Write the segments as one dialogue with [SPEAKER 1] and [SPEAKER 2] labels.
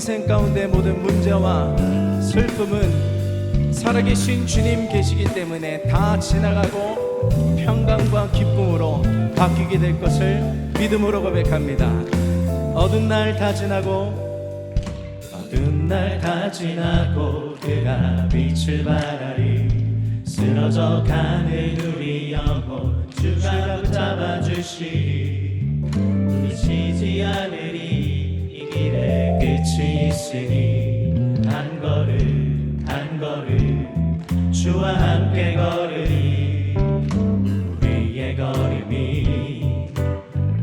[SPEAKER 1] 인생 가운데 모든 문제와 슬픔은 살아계신 주님 계시기 때문에 다 지나가고 평강과 기쁨으로 바뀌게 될 것을 믿음으로 고백합니다. 어두운 날 다 지나고 어두운 날 다 지나고 그가 빛을 발하리. 쓰러져 가는 우리 영혼 주가 붙잡아 주시리. 지치지 않으리. 이 길에 끝이 있으니 한 걸음 한 걸음 주와 함께 걸으리. 우리의 걸음이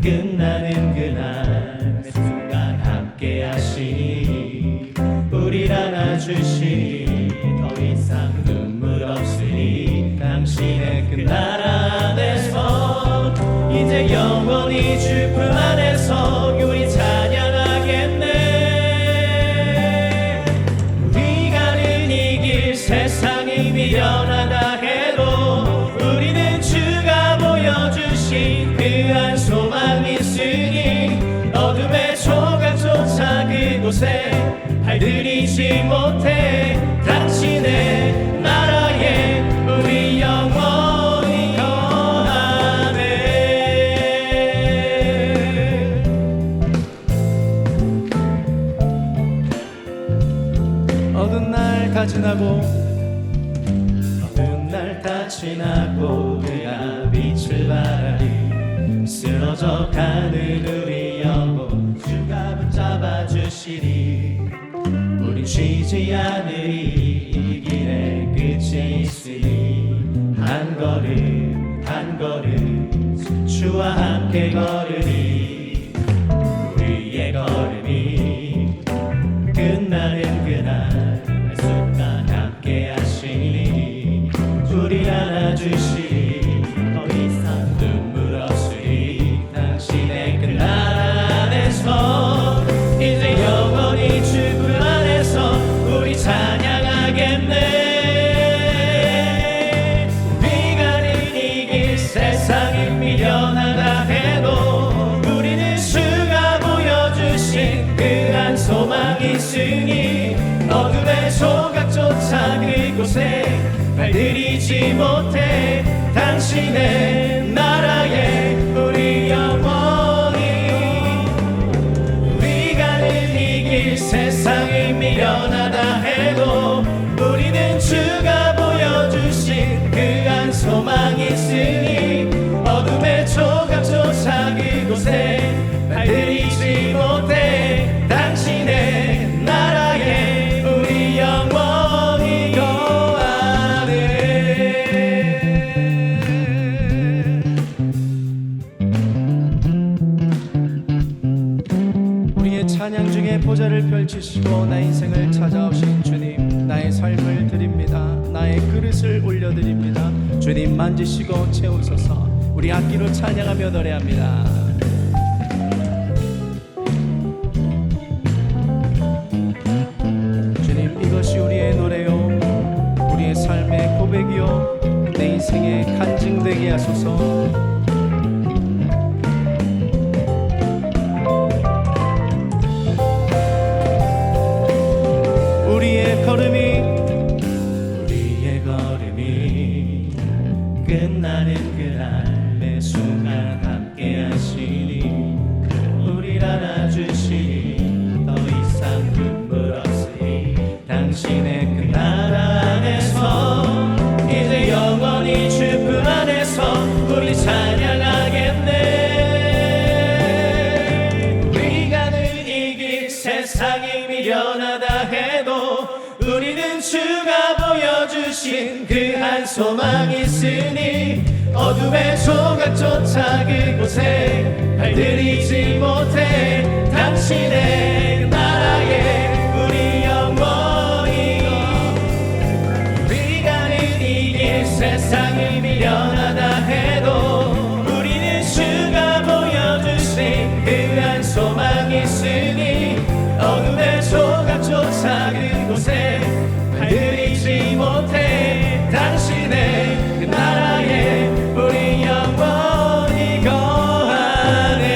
[SPEAKER 1] 끝나는 그날 매 순간 함께 하시니 우리를 안아주시니 더 이상 눈물 없으니 당신의 그 나라 안에서 이제 영원히 주 품 안에서 우리 찬양하겠네. 우리 가는 이 길 세상이 미련하다 해도 우리는 주가 보여주신 그 한 소망이 있으니 어둠의 조각조차 그곳에 발들이지 못해 당신의 나라에 우리 영원히 거하네. 어두운 날 다 지나고 어두운 날 다 지나고 그가 빛을 발하리. 쓰러져 가는 우리 영혼 주가 붙잡아 주시리. 우리 쉬지 않으리. 이 길에 끝이 있으니 한 걸음 한 걸음 주와 함께 걸으리. 우리의 걸음이 끝나는 그날 매 순간 함께 하시니 우리 안아주시리. 더 이상 눈물 없으리. 당신의 그 나라 안에서 이제 영원히 주 품 안에서 우리 찬양하겠네. 우리 가는 이 길 세상이 미련하다 해도 우리는 주가 보여주신 그 한 소망이 있으니 어둠의 조각조차 그곳에 발들이지 못해 당신의 나라에 우리 영원히. 우리 가는 이 길 세상이 미련하다 해도 우리는 주가 보여주신 그 한 소망이 있으니 어둠의 조각조차 그곳에 발들이지 못해 당신의 나라에 우리 영원히 거하네. 우리의 찬양 중에 보좌를 펼치시고 나 인생을 찾아오신 주님, 나의 삶을 드립니다. 나의 그릇을 올려드립니다. 주님 만지시고 채우소서. 우리 악기로 찬양하며 노래합니다. 주님, 이것이 우리의 노래요, 우리의 삶의 고백이요, 내 인생의 간증되게 하소서. 우리의 걸음이 끝나는 그날 매 순간 함께 하시니 우리를 안아주시니 더 이상 눈물 없으니 당신의 그 나라 안에서 이제 영원히 주 품 안에서 우리 찬양하겠네. 우리 가는 이 길 세상이 미련하다 해도 우리는 주가 보여주신 그 한 소망이 있으니 어둠의 조각조차 그곳에 발들이지 못해 당신의 나라에 우리 영원히. 우리 가는 이 길 세상이 미련하다 해도 우리는 주가 보여주신 그 한 소망이 있으니 어둠의 조각조차 그곳에 발들이지 못해 당신의 그 나라에 우리 영원히 거하네.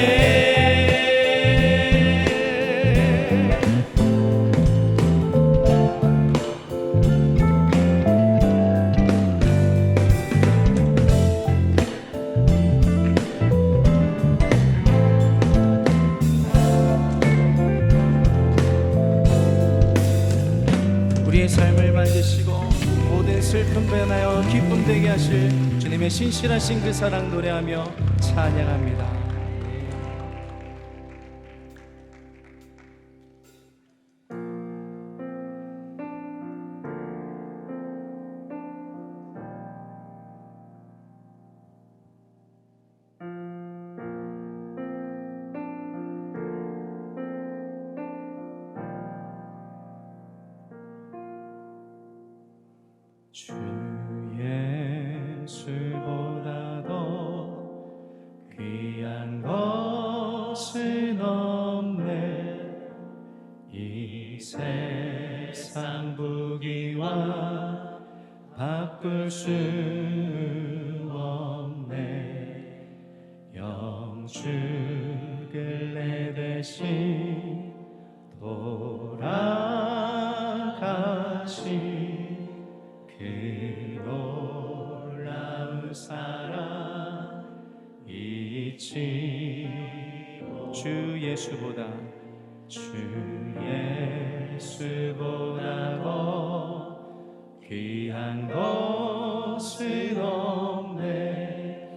[SPEAKER 1] 기쁨 되게 하실 주님의 신실하신 그 사랑 노래하며 찬양합니다. 주 예수보다 더 귀한 것은 없네. 이 세상 부귀와 바꿀 수 없네. 영주를 내 대신 돌아가신 그 놀라운 사랑 잊지 주 예수보다 더 귀한 것은 없네.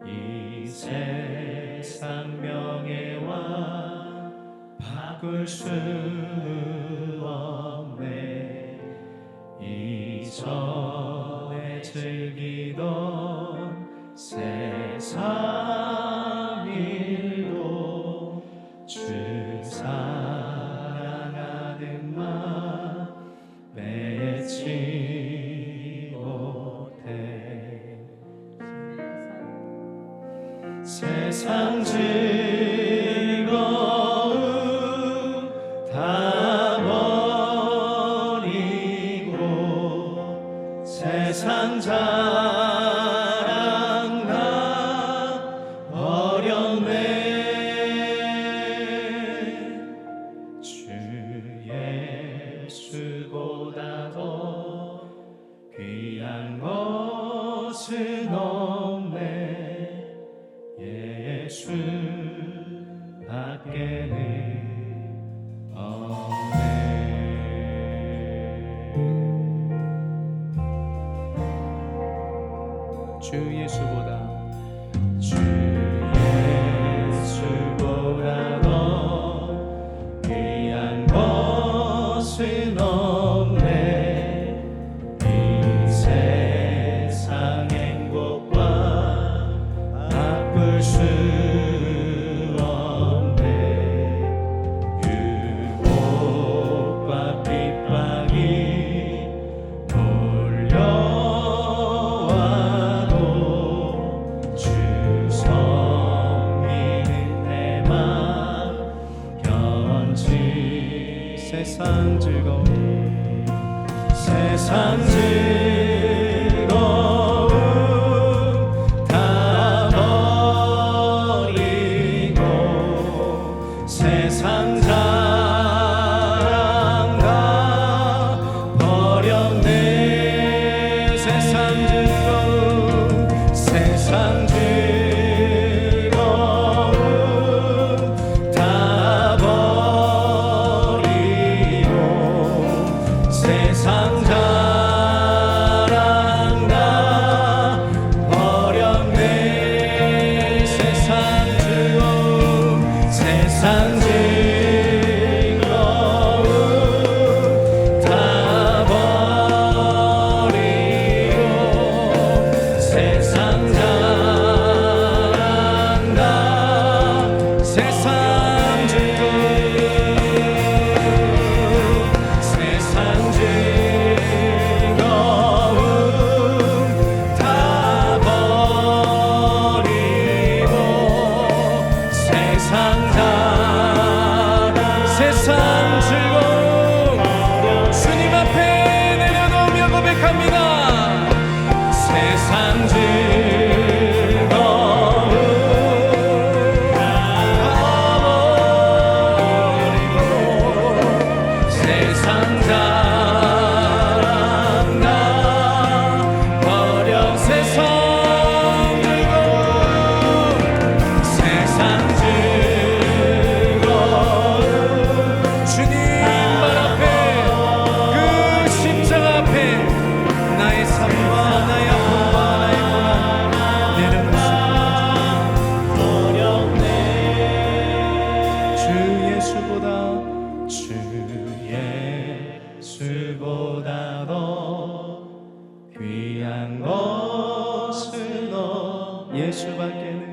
[SPEAKER 1] 이 세상 명예와 바꿀 수 없네. 이전에 즐기던 세상 일도 주 사랑하는 맘 맺지 못해. 세상 즐거움 다 버리고 세상 자랑 다 버렸네. 주 예수보다 더 귀한 것은 없네. 예수 밖에는 없네. 주 예수보다 더 귀한 것은 없네. 이 세상 행복과 바꿀 수 없네. 유혹과 핍박이 몰려와도 주 섬기는 내 맘 견지. 세상 즐거움 다 버리고 세상 자랑 다 버렸네. 세상 즐거움 다 버리고 세상 자랑 다 버렸네. 세상 즐거움 다 버리고 세상 자랑 다 세상 즐거움 주님 앞에 내려놓으며 고백합니다. 세상 즐거움 버리고 세상 자랑 다 버려. 세상 주님 발 앞에 그 십자가 앞에 나의 삶과 나의 예수밖에는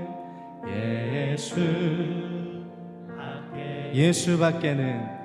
[SPEAKER 1] 오직 예수밖에는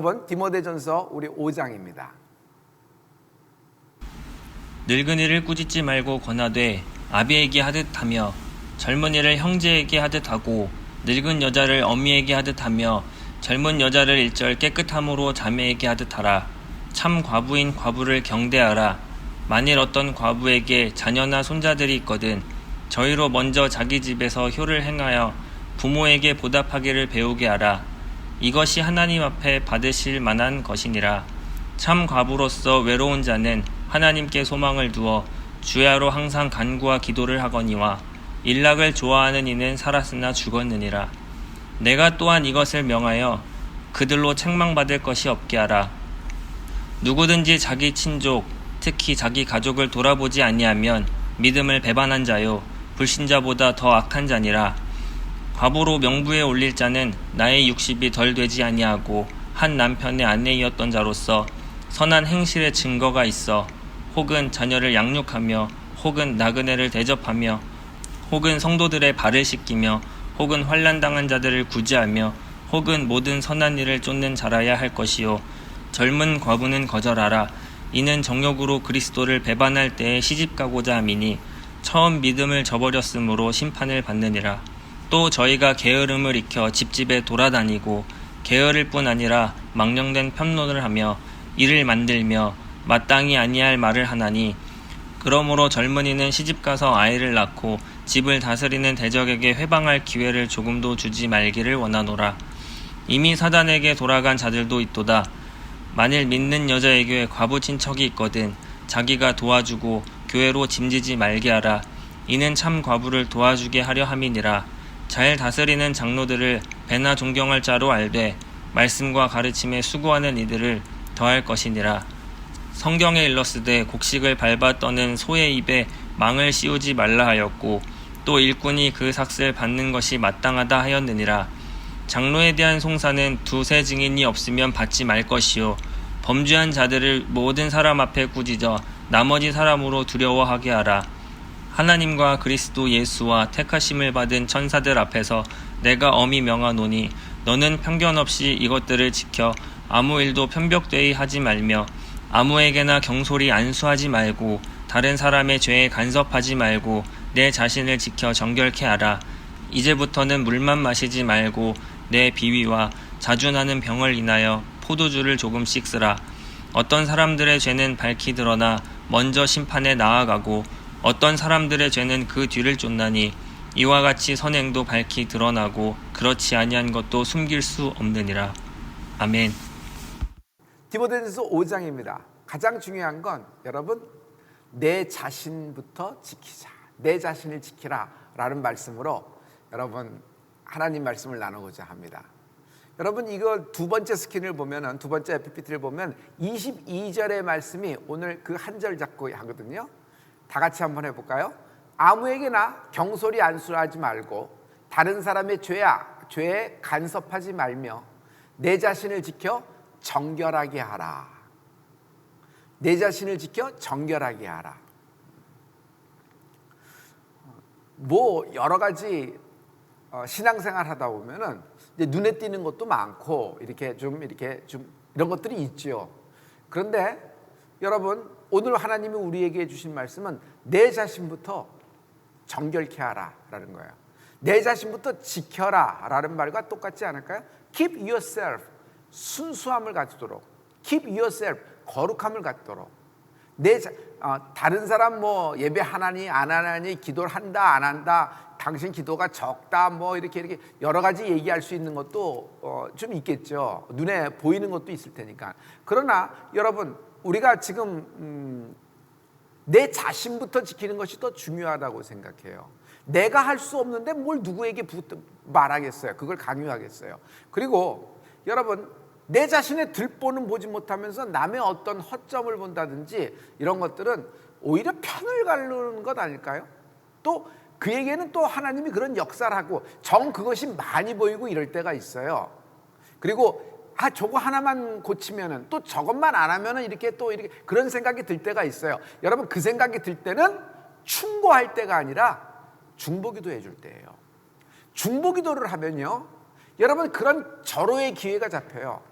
[SPEAKER 2] 여러분, 디모데전서 우리 5장입니다.
[SPEAKER 3] 늙은이를 꾸짖지 말고 권하되 아비에게 하듯 하며 젊은이를 형제에게 하듯 하고 늙은 여자를 어미에게 하듯 하며 젊은 여자를 일절 깨끗함으로 자매에게 하듯 하라. 참 과부인 과부를 경대하라. 만일 어떤 과부에게 자녀나 손자들이 있거든 저희로 먼저 자기 집에서 효를 행하여 부모에게 보답하기를 배우게 하라. 이것이 하나님 앞에 받으실 만한 것이니라. 참 과부로서 외로운 자는 하나님께 소망을 두어 주야로 항상 간구와 기도를 하거니와 일락을 좋아하는 이는 살았으나 죽었느니라. 내가 또한 이것을 명하여 그들로 책망받을 것이 없게 하라. 누구든지 자기 친족 특히 자기 가족을 돌아보지 아니하면 믿음을 배반한 자요 불신자보다 더 악한 자니라. 과부로 명부에 올릴 자는 나의 육십이 덜 되지 아니하고 한 남편의 아내이었던 자로서 선한 행실의 증거가 있어 혹은 자녀를 양육하며 혹은 나그네를 대접하며 혹은 성도들의 발을 씻기며 혹은 환난당한 자들을 구제하며 혹은 모든 선한 일을 쫓는 자라야 할 것이요 젊은 과부는 거절하라. 이는 정욕으로 그리스도를 배반할 때에 시집가고자 함이니 처음 믿음을 저버렸으므로 심판을 받느니라. 또 저희가 게으름을 익혀 집집에 돌아다니고 게으를 뿐 아니라 망령된 편론을 하며 일을 만들며 마땅히 아니할 말을 하나니 그러므로 젊은이는 시집가서 아이를 낳고 집을 다스리는 대적에게 회방할 기회를 조금도 주지 말기를 원하노라. 이미 사단에게 돌아간 자들도 있도다. 만일 믿는 여자에게 과부 친척이 있거든 자기가 도와주고 교회로 짐지지 말게 하라. 이는 참 과부를 도와주게 하려 함이니라. 잘 다스리는 장로들을 배나 존경할 자로 알되 말씀과 가르침에 수고하는 이들을 더할 것이니라. 성경에 일렀으되 곡식을 밟아 떠는 소의 입에 망을 씌우지 말라 하였고 또 일꾼이 그 삭을 받는 것이 마땅하다 하였느니라. 장로에 대한 송사는 두세 증인이 없으면 받지 말 것이요 범죄한 자들을 모든 사람 앞에 꾸짖어 나머지 사람으로 두려워하게 하라. 하나님과 그리스도 예수와 택하심을 받은 천사들 앞에서 내가 엄히 명하노니 너는 편견 없이 이것들을 지켜 아무 일도 편벽되이 하지 말며 아무에게나 경솔히 안수하지 말고 다른 사람의 죄에 간섭하지 말고 내 자신을 지켜 정결케 하라. 이제부터는 물만 마시지 말고 내 비위와 자주 나는 병을 인하여 포도주를 조금씩 쓰라. 어떤 사람들의 죄는 밝히 드러나 먼저 심판에 나아가고 어떤 사람들의 죄는 그 뒤를 쫓나니 이와 같이 선행도 밝히 드러나고 그렇지 아니한 것도 숨길 수 없느니라. 아멘.
[SPEAKER 2] 디모데전서 5장입니다. 가장 중요한 건 여러분 내 자신부터 지키자. 내 자신을 지키라 라는 말씀으로 여러분 하나님 말씀을 나누고자 합니다. 여러분 이거 두 번째 스크린을 보면은, 두 번째 PPT를 보면 22절의 말씀이 오늘 그 한 절 잡고 하거든요. 다 같이 한번 해볼까요? 아무에게나 경솔히 안수하지 말고 다른 사람의 죄에 간섭하지 말며 내 자신을 지켜 정결하게 하라. 내 자신을 지켜 정결하게 하라. 뭐 여러 가지 신앙생활 하다 보면은 이제 눈에 띄는 것도 많고 이렇게 좀 이런 것들이 있죠. 그런데 여러분 오늘 하나님이 우리에게 주신 말씀은 내 자신부터 정결케 하라라는 거예요. 내 자신부터 지켜라 라는 말과 똑같지 않을까요? Keep yourself, 순수함을 갖도록. Keep yourself, 거룩함을 갖도록. 다른 사람 뭐 예배 하나니 안 하나니, 기도를 한다 안 한다, 당신 기도가 적다, 뭐 이렇게 여러 가지 얘기할 수 있는 것도 좀 있겠죠. 눈에 보이는 것도 있을 테니까. 그러나 여러분 우리가 지금 내 자신부터 지키는 것이 더 중요하다고 생각해요. 내가 할 수 없는데 뭘 누구에게 말하겠어요? 그걸 강요하겠어요? 그리고 여러분 내 자신의 들보는 보지 못하면서 남의 어떤 허점을 본다든지 이런 것들은 오히려 편을 가르는 것 아닐까요? 또 그에게는 또 하나님이 그런 역사를 하고 그것이 많이 보이고 이럴 때가 있어요. 그리고 저거 하나만 고치면은, 또 저것만 안 하면은 이렇게 그런 생각이 들 때가 있어요. 여러분 그 생각이 들 때는 충고할 때가 아니라 중보기도 해줄 때예요. 중보기도를 하면요, 여러분 그런 절호의 기회가 잡혀요.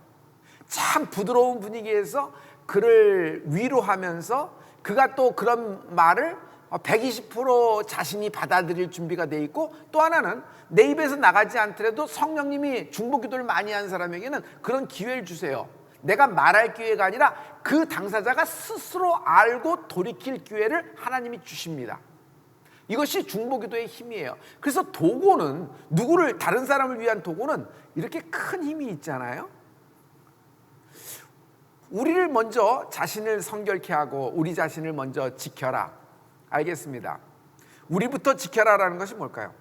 [SPEAKER 2] 참 부드러운 분위기에서 그를 위로하면서 그가 또 그런 말을 120% 자신이 받아들일 준비가 돼 있고, 또 하나는 내 입에서 나가지 않더라도 성령님이 중보기도를 많이 한 사람에게는 그런 기회를 주세요. 내가 말할 기회가 아니라 그 당사자가 스스로 알고 돌이킬 기회를 하나님이 주십니다. 이것이 중보기도의 힘이에요. 그래서 도구는, 다른 사람을 위한 도구는 이렇게 큰 힘이 있잖아요. 우리를 먼저 자신을 성결케 하고 우리 자신을 먼저 지켜라. 알겠습니다. 우리부터 지켜라라는 것이 뭘까요?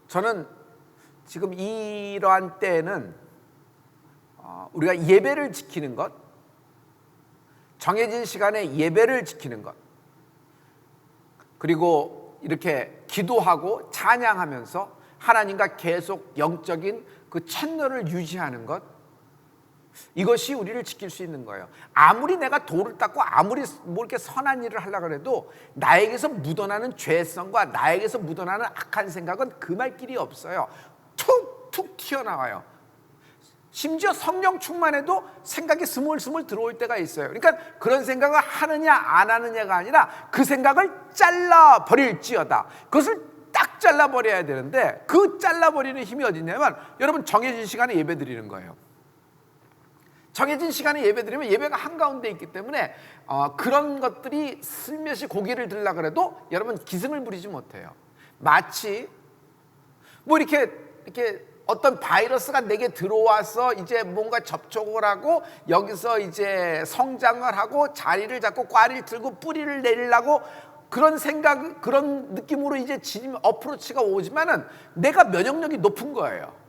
[SPEAKER 2] 저는 지금 이러한 때에는 우리가 예배를 지키는 것, 정해진 시간에 예배를 지키는 것, 그리고 이렇게 기도하고 찬양하면서 하나님과 계속 영적인 그 채널을 유지하는 것, 이것이 우리를 지킬 수 있는 거예요. 아무리 내가 돌을 닦고 아무리 뭐 이렇게 선한 일을 하려고 해도 나에게서 묻어나는 죄성과 나에게서 묻어나는 악한 생각은 금할 길이 없어요. 툭툭 튀어나와요. 심지어 성령 충만해도 생각이 스물스물 들어올 때가 있어요. 그러니까 그런 생각을 하느냐 안 하느냐가 아니라 그 생각을 잘라버릴지어다. 그것을 딱 잘라버려야 되는데, 그 잘라버리는 힘이 어디냐면 여러분 정해진 시간에 예배 드리는 거예요. 정해진 시간에 예배 드리면 예배가 한가운데 있기 때문에 그런 것들이 슬며시 고개를 들려고 해도 여러분 기승을 부리지 못해요. 마치 뭐 이렇게 어떤 바이러스가 내게 들어와서 이제 뭔가 접촉을 하고 여기서 이제 성장을 하고 자리를 잡고 꽈리를 들고 뿌리를 내리려고 그런 생각, 그런 느낌으로 이제 어프로치가 오지만은 내가 면역력이 높은 거예요.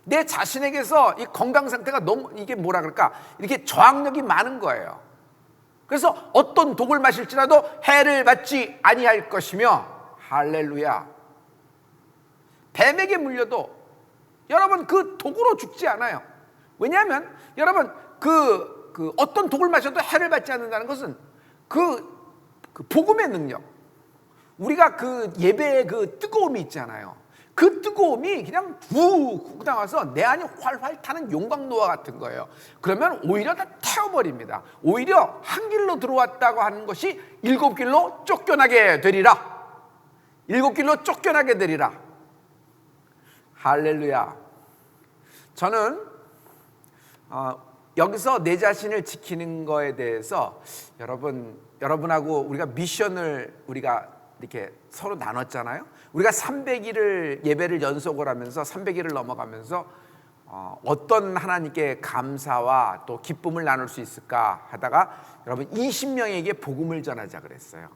[SPEAKER 2] 내 자신에게서 이 건강 상태가 너무, 이게 뭐라 그럴까, 이렇게 저항력이 많은 거예요. 그래서 어떤 독을 마실지라도 해를 받지 아니할 것이며, 할렐루야. 뱀에게 물려도 여러분 그 독으로 죽지 않아요. 왜냐하면 여러분 그 어떤 독을 마셔도 해를 받지 않는다는 것은 그 복음의 능력, 우리가 그 예배의 그 뜨거움이 있잖아요. 그 뜨거움이 그냥 훅 나와서 내 안이 활활 타는 용광로와 같은 거예요. 그러면 오히려 다 태워버립니다. 오히려 한 길로 들어왔다고 하는 것이 7길로 쫓겨나게 되리라. 7길로 쫓겨나게 되리라. 할렐루야. 저는 여기서 내 자신을 지키는 거에 대해서 여러분하고 우리가 미션을 우리가 이렇게 서로 나눴잖아요. 우리가 300일을 예배를 연속을 하면서 300일을 넘어가면서 어떤 하나님께 감사와 또 기쁨을 나눌 수 있을까 하다가 여러분 20명에게 복음을 전하자 그랬어요.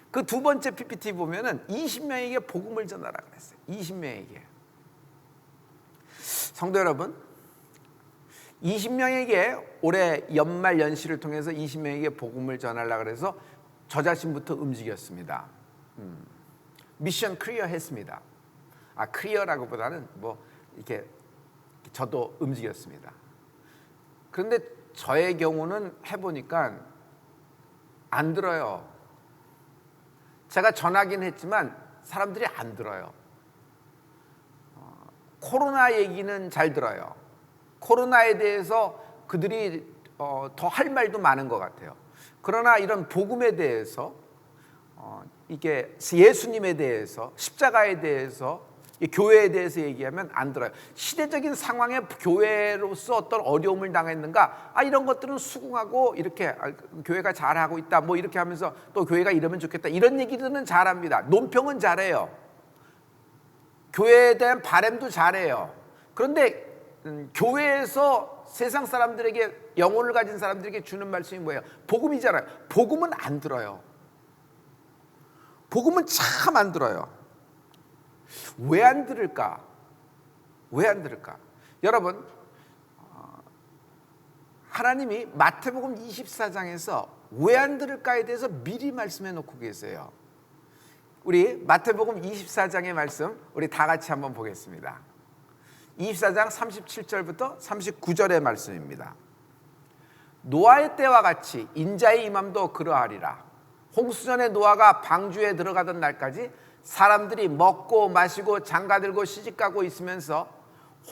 [SPEAKER 2] 그 두 번째 PPT 보면은 20명에게 복음을 전하라 그랬어요. 20명에게. 성도 여러분, 20명에게 올해 연말 연시를 통해서 20명에게 복음을 전하려고 그래서 저 자신부터 움직였습니다. 미션 클리어 했습니다. 클리어라고보다는 뭐 이렇게 저도 움직였습니다. 그런데 저의 경우는 해보니까 안 들어요. 제가 전하긴 했지만 사람들이 안 들어요. 코로나 얘기는 잘 들어요. 코로나에 대해서 그들이 더 할 말도 많은 것 같아요. 그러나 이런 복음에 대해서 이게 예수님에 대해서 십자가에 대해서 교회에 대해서 얘기하면 안 들어요. 시대적인 상황에 교회로서 어떤 어려움을 당했는가? 이런 것들은 수긍하고 이렇게 교회가 잘하고 있다. 뭐 이렇게 하면서 또 교회가 이러면 좋겠다. 이런 얘기들은 잘합니다. 논평은 잘해요. 교회에 대한 바람도 잘해요. 그런데 교회에서 세상 사람들에게 영혼을 가진 사람들에게 주는 말씀이 뭐예요? 복음이잖아요. 복음은 안 들어요. 복음은 참 안 들어요. 왜 안 들을까? 왜 안 들을까? 여러분, 하나님이 마태복음 24장에서 왜 안 들을까에 대해서 미리 말씀해 놓고 계세요. 우리 마태복음 24장의 말씀 우리 다 같이 한번 보겠습니다. 24장 37절부터 39절의 말씀입니다. 노아의 때와 같이 인자의 임함도 그러하리라. 홍수전에 노아가 방주에 들어가던 날까지 사람들이 먹고 마시고 장가들고 시집가고 있으면서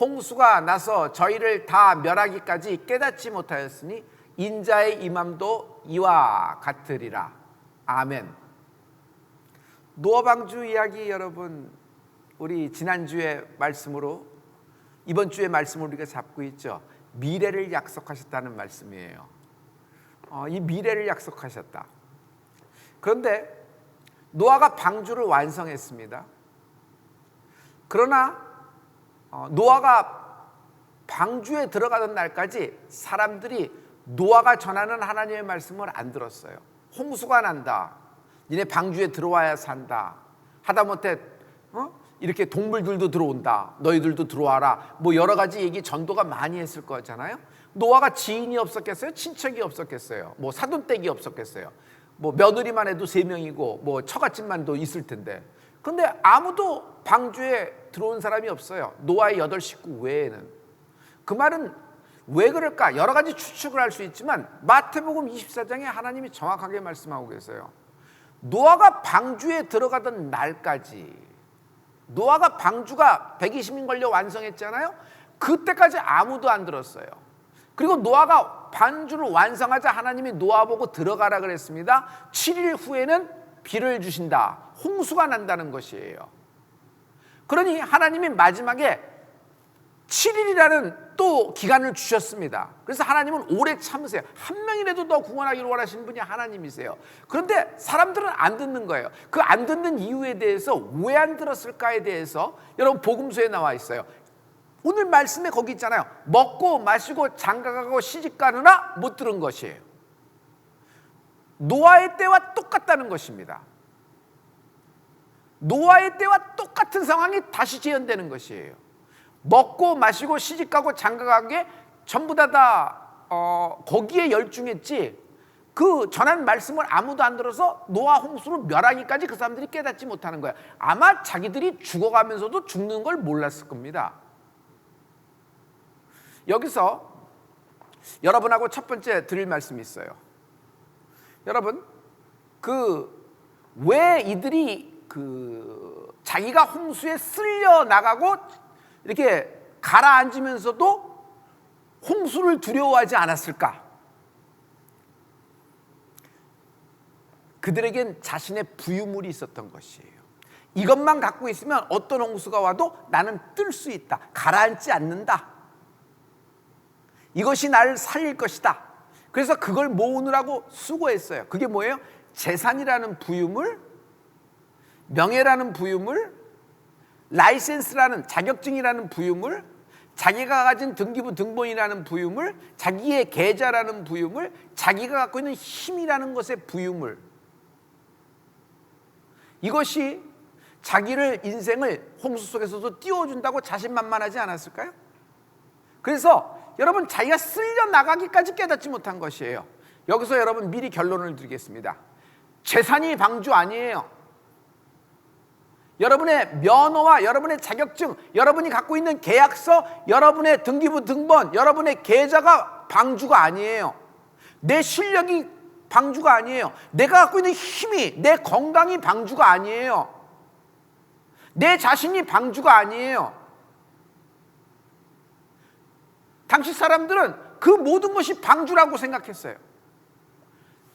[SPEAKER 2] 홍수가 나서 저희를 다 멸하기까지 깨닫지 못하였으니 인자의 임함도 이와 같으리라. 아멘. 노아 방주 이야기 여러분, 우리 지난주의 말씀으로 이번 주의 말씀을 우리가 잡고 있죠. 미래를 약속하셨다는 말씀이에요. 이 미래를 약속하셨다. 그런데 노아가 방주를 완성했습니다. 그러나 노아가 방주에 들어가던 날까지 사람들이 노아가 전하는 하나님의 말씀을 안 들었어요. 홍수가 난다. 니네 방주에 들어와야 산다. 하다못해 이렇게 동물들도 들어온다. 너희들도 들어와라. 뭐 여러 가지 얘기 전도가 많이 했을 거잖아요. 노아가 지인이 없었겠어요? 친척이 없었겠어요? 뭐 사돈댁이 없었겠어요? 뭐 며느리만 해도 3명이고 뭐 처갓집만도 있을 텐데, 근데 아무도 방주에 들어온 사람이 없어요. 노아의 8식구 외에는. 그 말은 왜 그럴까? 여러 가지 추측을 할 수 있지만 마태복음 24장에 하나님이 정확하게 말씀하고 계세요. 노아가 방주에 들어가던 날까지, 노아가 방주가 120인 걸려 완성했잖아요. 그때까지 아무도 안 들었어요. 그리고 노아가 방주를 완성하자 하나님이 노아 보고 들어가라 그랬습니다. 7일 후에는 비를 주신다. 홍수가 난다는 것이에요. 그러니 하나님이 마지막에 7일이라는 또 기간을 주셨습니다. 그래서 하나님은 오래 참으세요. 한 명이라도 더 구원하기를 원하시는 분이 하나님이세요. 그런데 사람들은 안 듣는 거예요. 그 안 듣는 이유에 대해서 왜 안 들었을까에 대해서 여러분 복음서에 나와 있어요. 오늘 말씀에 거기 있잖아요. 먹고 마시고 장가가고 시집가느라 못 들은 것이에요. 노아의 때와 똑같다는 것입니다. 노아의 때와 똑같은 상황이 다시 재현되는 것이에요. 먹고 마시고 시집가고 장가가게 전부 다 거기에 열중했지, 그 전한 말씀을 아무도 안 들어서 노아 홍수로 멸하기까지 그 사람들이 깨닫지 못하는 거예요. 아마 자기들이 죽어가면서도 죽는 걸 몰랐을 겁니다. 여기서 여러분하고 첫 번째 드릴 말씀이 있어요. 여러분, 왜 이들이 자기가 홍수에 쓸려 나가고 이렇게 가라앉으면서도 홍수를 두려워하지 않았을까? 그들에겐 자신의 부유물이 있었던 것이에요. 이것만 갖고 있으면 어떤 홍수가 와도 나는 뜰 수 있다. 가라앉지 않는다. 이것이 나를 살릴 것이다. 그래서 그걸 모으느라고 수고했어요. 그게 뭐예요? 재산이라는 부유물, 명예라는 부유물, 라이센스라는 자격증이라는 부유물, 자기가 가진 등기부 등본이라는 부유물, 자기의 계좌라는 부유물, 자기가 갖고 있는 힘이라는 것의 부유물, 이것이 자기를 인생을 홍수 속에서도 띄워준다고 자신만만하지 않았을까요? 그래서 여러분 자기가 쓸려 나가기까지 깨닫지 못한 것이에요. 여기서 여러분 미리 결론을 드리겠습니다. 재산이 방주 아니에요. 여러분의 면허와 여러분의 자격증, 여러분이 갖고 있는 계약서, 여러분의 등기부 등본, 여러분의 계좌가 방주가 아니에요. 내 실력이 방주가 아니에요. 내가 갖고 있는 힘이, 내 건강이 방주가 아니에요. 내 자신이 방주가 아니에요. 당시 사람들은 그 모든 것이 방주라고 생각했어요.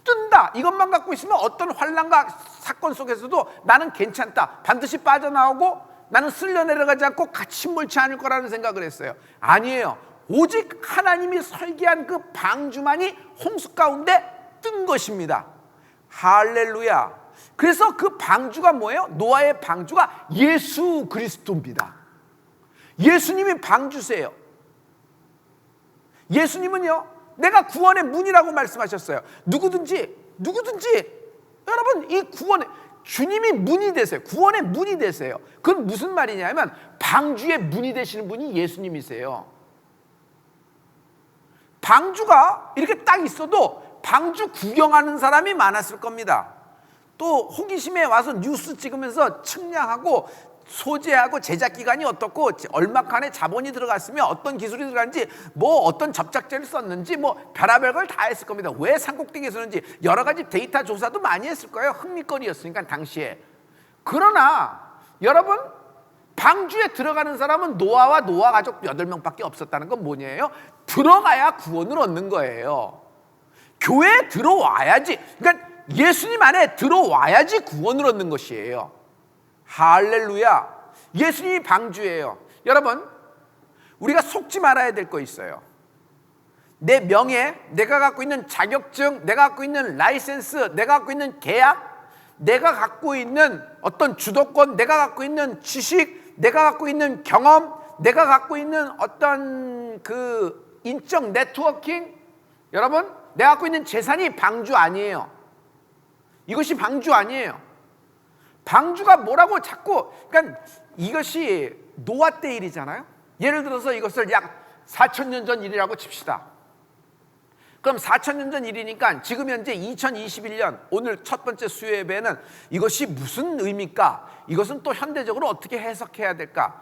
[SPEAKER 2] 뜬다, 이것만 갖고 있으면 어떤 환난과 사건 속에서도 나는 괜찮다, 반드시 빠져나오고 나는 쓸려 내려가지 않고 같이 몰지 않을 거라는 생각을 했어요. 아니에요. 오직 하나님이 설계한 그 방주만이 홍수 가운데 뜬 것입니다. 할렐루야. 그래서 그 방주가 뭐예요? 노아의 방주가 예수 그리스도입니다. 예수님이 방주세요. 예수님은요, 내가 구원의 문이라고 말씀하셨어요. 누구든지 여러분, 이 구원의 주님이 문이 되세요. 구원의 문이 되세요. 그건 무슨 말이냐면 방주의 문이 되시는 분이 예수님이세요. 방주가 이렇게 딱 있어도 방주 구경하는 사람이 많았을 겁니다. 또 호기심에 와서 뉴스 찍으면서 측량하고 소재하고 제작 기간이 어떻고 얼마간의 자본이 들어갔으며 어떤 기술이 들어갔는지 뭐 어떤 접착제를 썼는지 뭐 별의별 걸 다 했을 겁니다. 왜 산꼭대기에 서는지 여러 가지 데이터 조사도 많이 했을 거예요. 흥미거리였으니까 당시에. 그러나 여러분, 방주에 들어가는 사람은 노아와 노아 가족 8명밖에 없었다는 건 뭐냐예요? 들어가야 구원을 얻는 거예요. 교회에 들어와야지, 그러니까 예수님 안에 들어와야지 구원을 얻는 것이에요. 할렐루야. 예수님이 방주예요. 여러분, 우리가 속지 말아야 될 거 있어요. 내 명예, 내가 갖고 있는 자격증, 내가 갖고 있는 라이센스, 내가 갖고 있는 계약, 내가 갖고 있는 어떤 주도권, 내가 갖고 있는 지식, 내가 갖고 있는 경험, 내가 갖고 있는 어떤 그 인적 네트워킹, 여러분, 내가 갖고 있는 재산이 방주 아니에요. 이것이 방주 아니에요. 방주가 뭐라고 자꾸, 그러니까 이것이 노아 때 일이잖아요. 예를 들어서 이것을 약 4,000년 전 일이라고 칩시다. 그럼 4,000년 전 일이니까 지금 현재 2021년 오늘 첫 번째 수요 예배는 이것이 무슨 의미일까? 이것은 또 현대적으로 어떻게 해석해야 될까?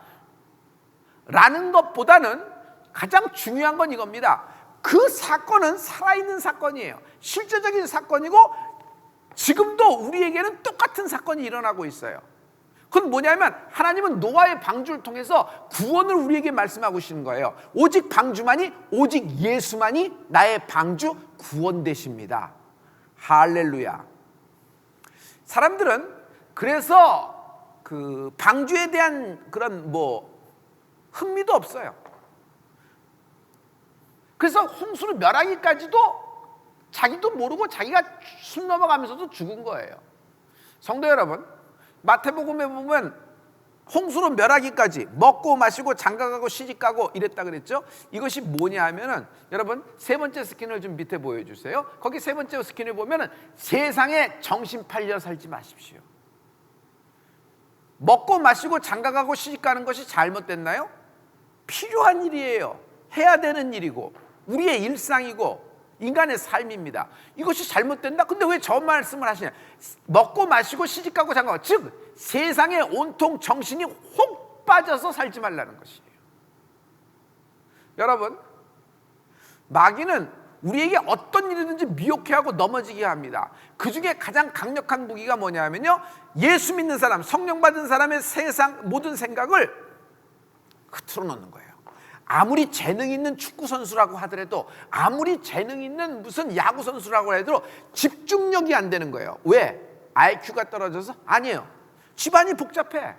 [SPEAKER 2] 라는 것보다는 가장 중요한 건 이겁니다. 그 사건은 살아있는 사건이에요. 실제적인 사건이고 지금도 우리에게는 똑같은 사건이 일어나고 있어요. 그건 뭐냐면 하나님은 노아의 방주를 통해서 구원을 우리에게 말씀하고 계시는 거예요. 오직 방주만이, 오직 예수만이 나의 방주 구원 되십니다. 할렐루야. 사람들은 그래서 그 방주에 대한 그런 흥미도 없어요. 그래서 홍수를 멸하기까지도 자기도 모르고 자기가 숨 넘어가면서도 죽은 거예요. 성도 여러분, 마태복음에 보면 홍수로 멸하기까지 먹고 마시고 장가가고 시집가고 이랬다 그랬죠. 이것이 뭐냐 하면은 여러분 세 번째 스킨을 좀 밑에 보여주세요. 거기 세 번째 스킨을 보면은 세상에 정신 팔려 살지 마십시오. 먹고 마시고 장가가고 시집가는 것이 잘못됐나요? 필요한 일이에요. 해야 되는 일이고 우리의 일상이고 인간의 삶입니다. 이것이 잘못된다? 근데 왜 저 말씀을 하시냐? 먹고 마시고 시집가고 장가가고, 즉 세상에 온통 정신이 혹 빠져서 살지 말라는 것이에요. 여러분, 마귀는 우리에게 어떤 일이든지 미혹해하고 넘어지게 합니다. 그 중에 가장 강력한 무기가 뭐냐면요, 예수 믿는 사람, 성령 받은 사람의 세상 모든 생각을 흐트러 놓는 거예요. 아무리 재능 있는 축구 선수라고 하더라도, 아무리 재능 있는 무슨 야구 선수라고 해도 집중력이 안 되는 거예요. 왜? IQ가 떨어져서? 아니에요. 집안이 복잡해.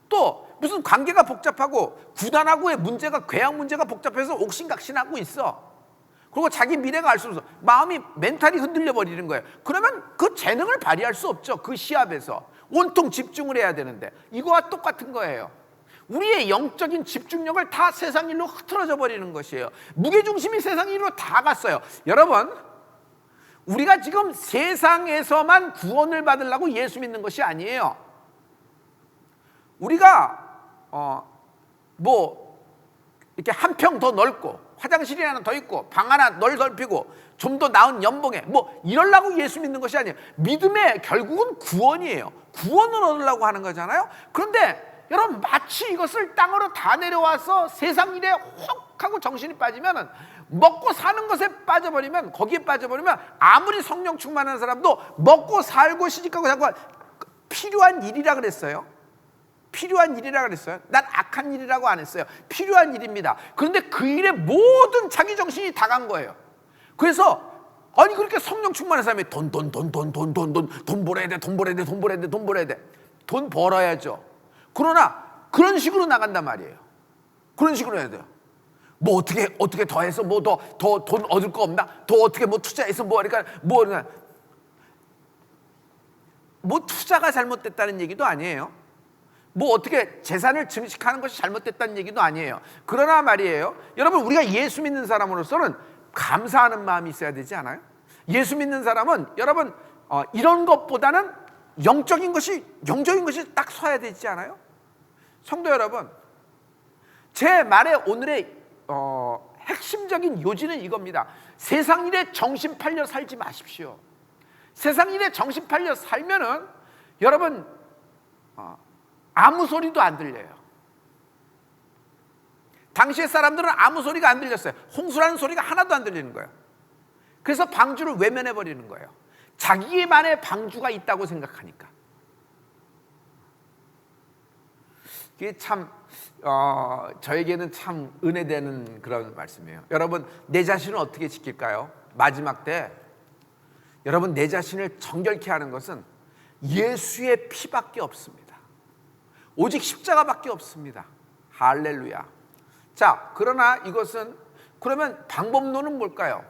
[SPEAKER 2] 또 무슨 관계가 복잡하고 구단하고의 문제가, 계약 문제가 복잡해서 옥신각신하고 있어. 그리고 자기 미래가 알 수 없어. 마음이, 멘탈이 흔들려 버리는 거예요. 그러면 그 재능을 발휘할 수 없죠. 그 시합에서 온통 집중을 해야 되는데, 이거와 똑같은 거예요. 우리의 영적인 집중력을 다 세상 일로 흐트러져 버리는 것이에요. 무게중심이 세상 일로 다 갔어요. 여러분, 우리가 지금 세상에서만 구원을 받으려고 예수 믿는 것이 아니에요. 우리가 이렇게 한 평 더 넓고 화장실이 하나 더 있고 방 하나 넓히고 좀 더 나은 연봉에 이러려고 예수 믿는 것이 아니에요. 믿음의 결국은 구원이에요. 구원을 얻으려고 하는 거잖아요. 그런데 여러분, 마치 이것을 땅으로 다 내려와서 세상 일에 혹 하고 정신이 빠지면, 먹고 사는 것에 빠져버리면, 거기에 빠져버리면 아무리 성령 충만한 사람도 먹고 살고 시집가고 자고 필요한 일이라 그랬어요. 필요한 일이라 그랬어요. 난 악한 일이라고 안 했어요. 필요한 일입니다. 그런데 그 일에 모든 자기 정신이 다 간 거예요. 그래서 아니, 그렇게 성령 충만한 사람이 돈 벌어야 돼. 돈 벌어야죠. 그러나 그런 식으로 나간단 말이에요. 그런 식으로 해야 돼요. 뭐 어떻게 더 해서 뭐 더 돈 얻을 거 없나? 더 어떻게 뭐 투자해서 그러니까 뭐 투자가 잘못됐다는 얘기도 아니에요. 뭐 어떻게 재산을 증식하는 것이 잘못됐다는 얘기도 아니에요. 그러나 말이에요, 여러분, 우리가 예수 믿는 사람으로서는 감사하는 마음이 있어야 되지 않아요? 예수 믿는 사람은 여러분 이런 것보다는 영적인 것이 딱 서야 되지 않아요? 성도 여러분, 제 말의 오늘의 핵심적인 요지는 이겁니다. 세상 일에 정신 팔려 살지 마십시오. 세상 일에 정신 팔려 살면은 여러분 아무 소리도 안 들려요. 당시의 사람들은 아무 소리가 안 들렸어요. 홍수라는 소리가 하나도 안 들리는 거예요. 그래서 방주를 외면해 버리는 거예요. 자기만의 방주가 있다고 생각하니까. 이게 참 저에게는 참 은혜되는 그런 말씀이에요. 여러분, 내 자신을 어떻게 지킬까요? 마지막 때 여러분, 내 자신을 정결케 하는 것은 예수의 피밖에 없습니다. 오직 십자가밖에 없습니다. 할렐루야. 자, 그러나 이것은, 그러면 방법론은 뭘까요?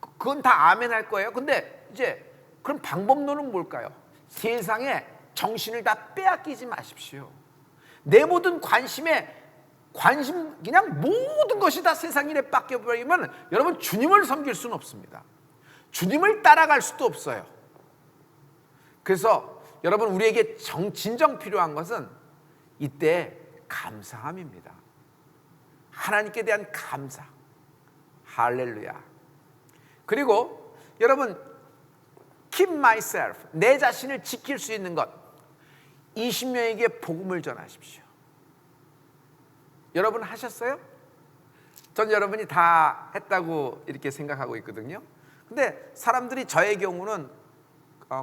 [SPEAKER 2] 그건 다 아멘 할 거예요. 근데 이제 그럼 방법론은 뭘까요? 세상에 정신을 다 빼앗기지 마십시오. 내 모든 관심, 그냥 모든 것이 다 세상 일에 뺏겨버리면 여러분, 주님을 섬길 수는 없습니다. 주님을 따라갈 수도 없어요. 그래서 여러분, 우리에게 진정 필요한 것은 이때 감사함입니다. 하나님께 대한 감사. 할렐루야. 그리고 여러분, keep myself, 내 자신을 지킬 수 있는 것, 20명에게 복음을 전하십시오. 여러분 하셨어요? 전 여러분이 다 했다고 이렇게 생각하고 있거든요. 근데 사람들이 저의 경우는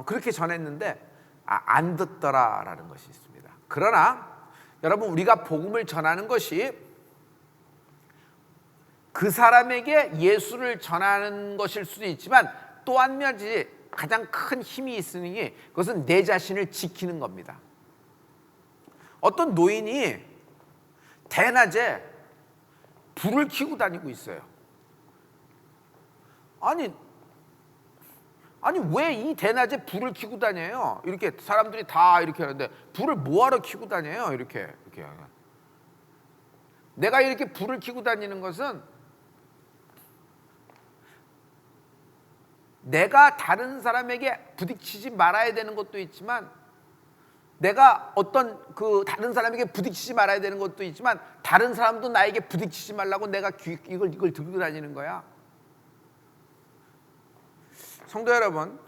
[SPEAKER 2] 그렇게 전했는데 안 듣더라라는 것이 있습니다. 그러나 여러분, 우리가 복음을 전하는 것이 그 사람에게 예수를 전하는 것일 수도 있지만 또 한 가지 가장 큰 힘이 있으니 그것은 내 자신을 지키는 겁니다. 어떤 노인이 대낮에 불을 켜고 다니고 있어요. 아니 왜 이 대낮에 불을 켜고 다녀요? 이렇게 사람들이 다 이렇게 하는데 불을 뭐하러 켜고 다녀요? 이렇게. 내가 이렇게 불을 켜고 다니는 것은 내가 다른 사람에게 부딪히지 말아야 되는 것도 있지만, 내가 어떤 다른 사람에게 부딪히지 말아야 되는 것도 있지만, 다른 사람도 나에게 부딪히지 말라고 내가 이걸 들고 다니는 거야. 성도 여러분,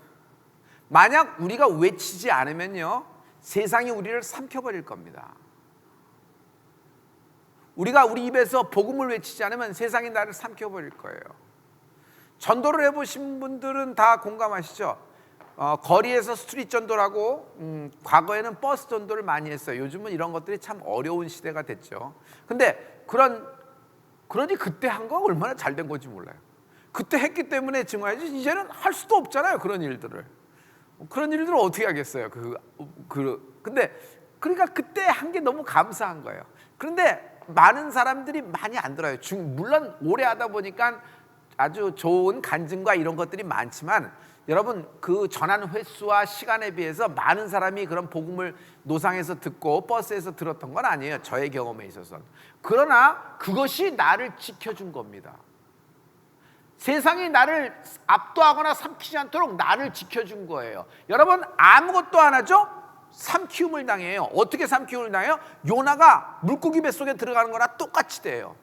[SPEAKER 2] 만약 우리가 외치지 않으면요, 세상이 우리를 삼켜버릴 겁니다. 우리가 우리 입에서 복음을 외치지 않으면 세상이 나를 삼켜버릴 거예요. 전도를 해보신 분들은 다 공감하시죠? 거리에서 스트릿 전도라고, 과거에는 버스 전도를 많이 했어요. 요즘은 이런 것들이 참 어려운 시대가 됐죠. 근데 그러니 그때 한 거 얼마나 잘 된 건지 몰라요. 그때 했기 때문에 증언하지, 이제는 할 수도 없잖아요. 그런 일들을 어떻게 하겠어요? 근데 그러니까 그때 한 게 너무 감사한 거예요. 그런데 많은 사람들이 많이 안 들어요. 물론 오래 하다 보니까 아주 좋은 간증과 이런 것들이 많지만 여러분 그 전한 횟수와 시간에 비해서 많은 사람이 그런 복음을 노상에서 듣고 버스에서 들었던 건 아니에요. 저의 경험에 있어서는. 그러나 그것이 나를 지켜준 겁니다. 세상이 나를 압도하거나 삼키지 않도록 나를 지켜준 거예요. 여러분 아무것도 안 하죠? 삼키움을 당해요. 어떻게 삼키움을 당해요? 요나가 물고기 뱃속에 들어가는 거나 똑같이 돼요.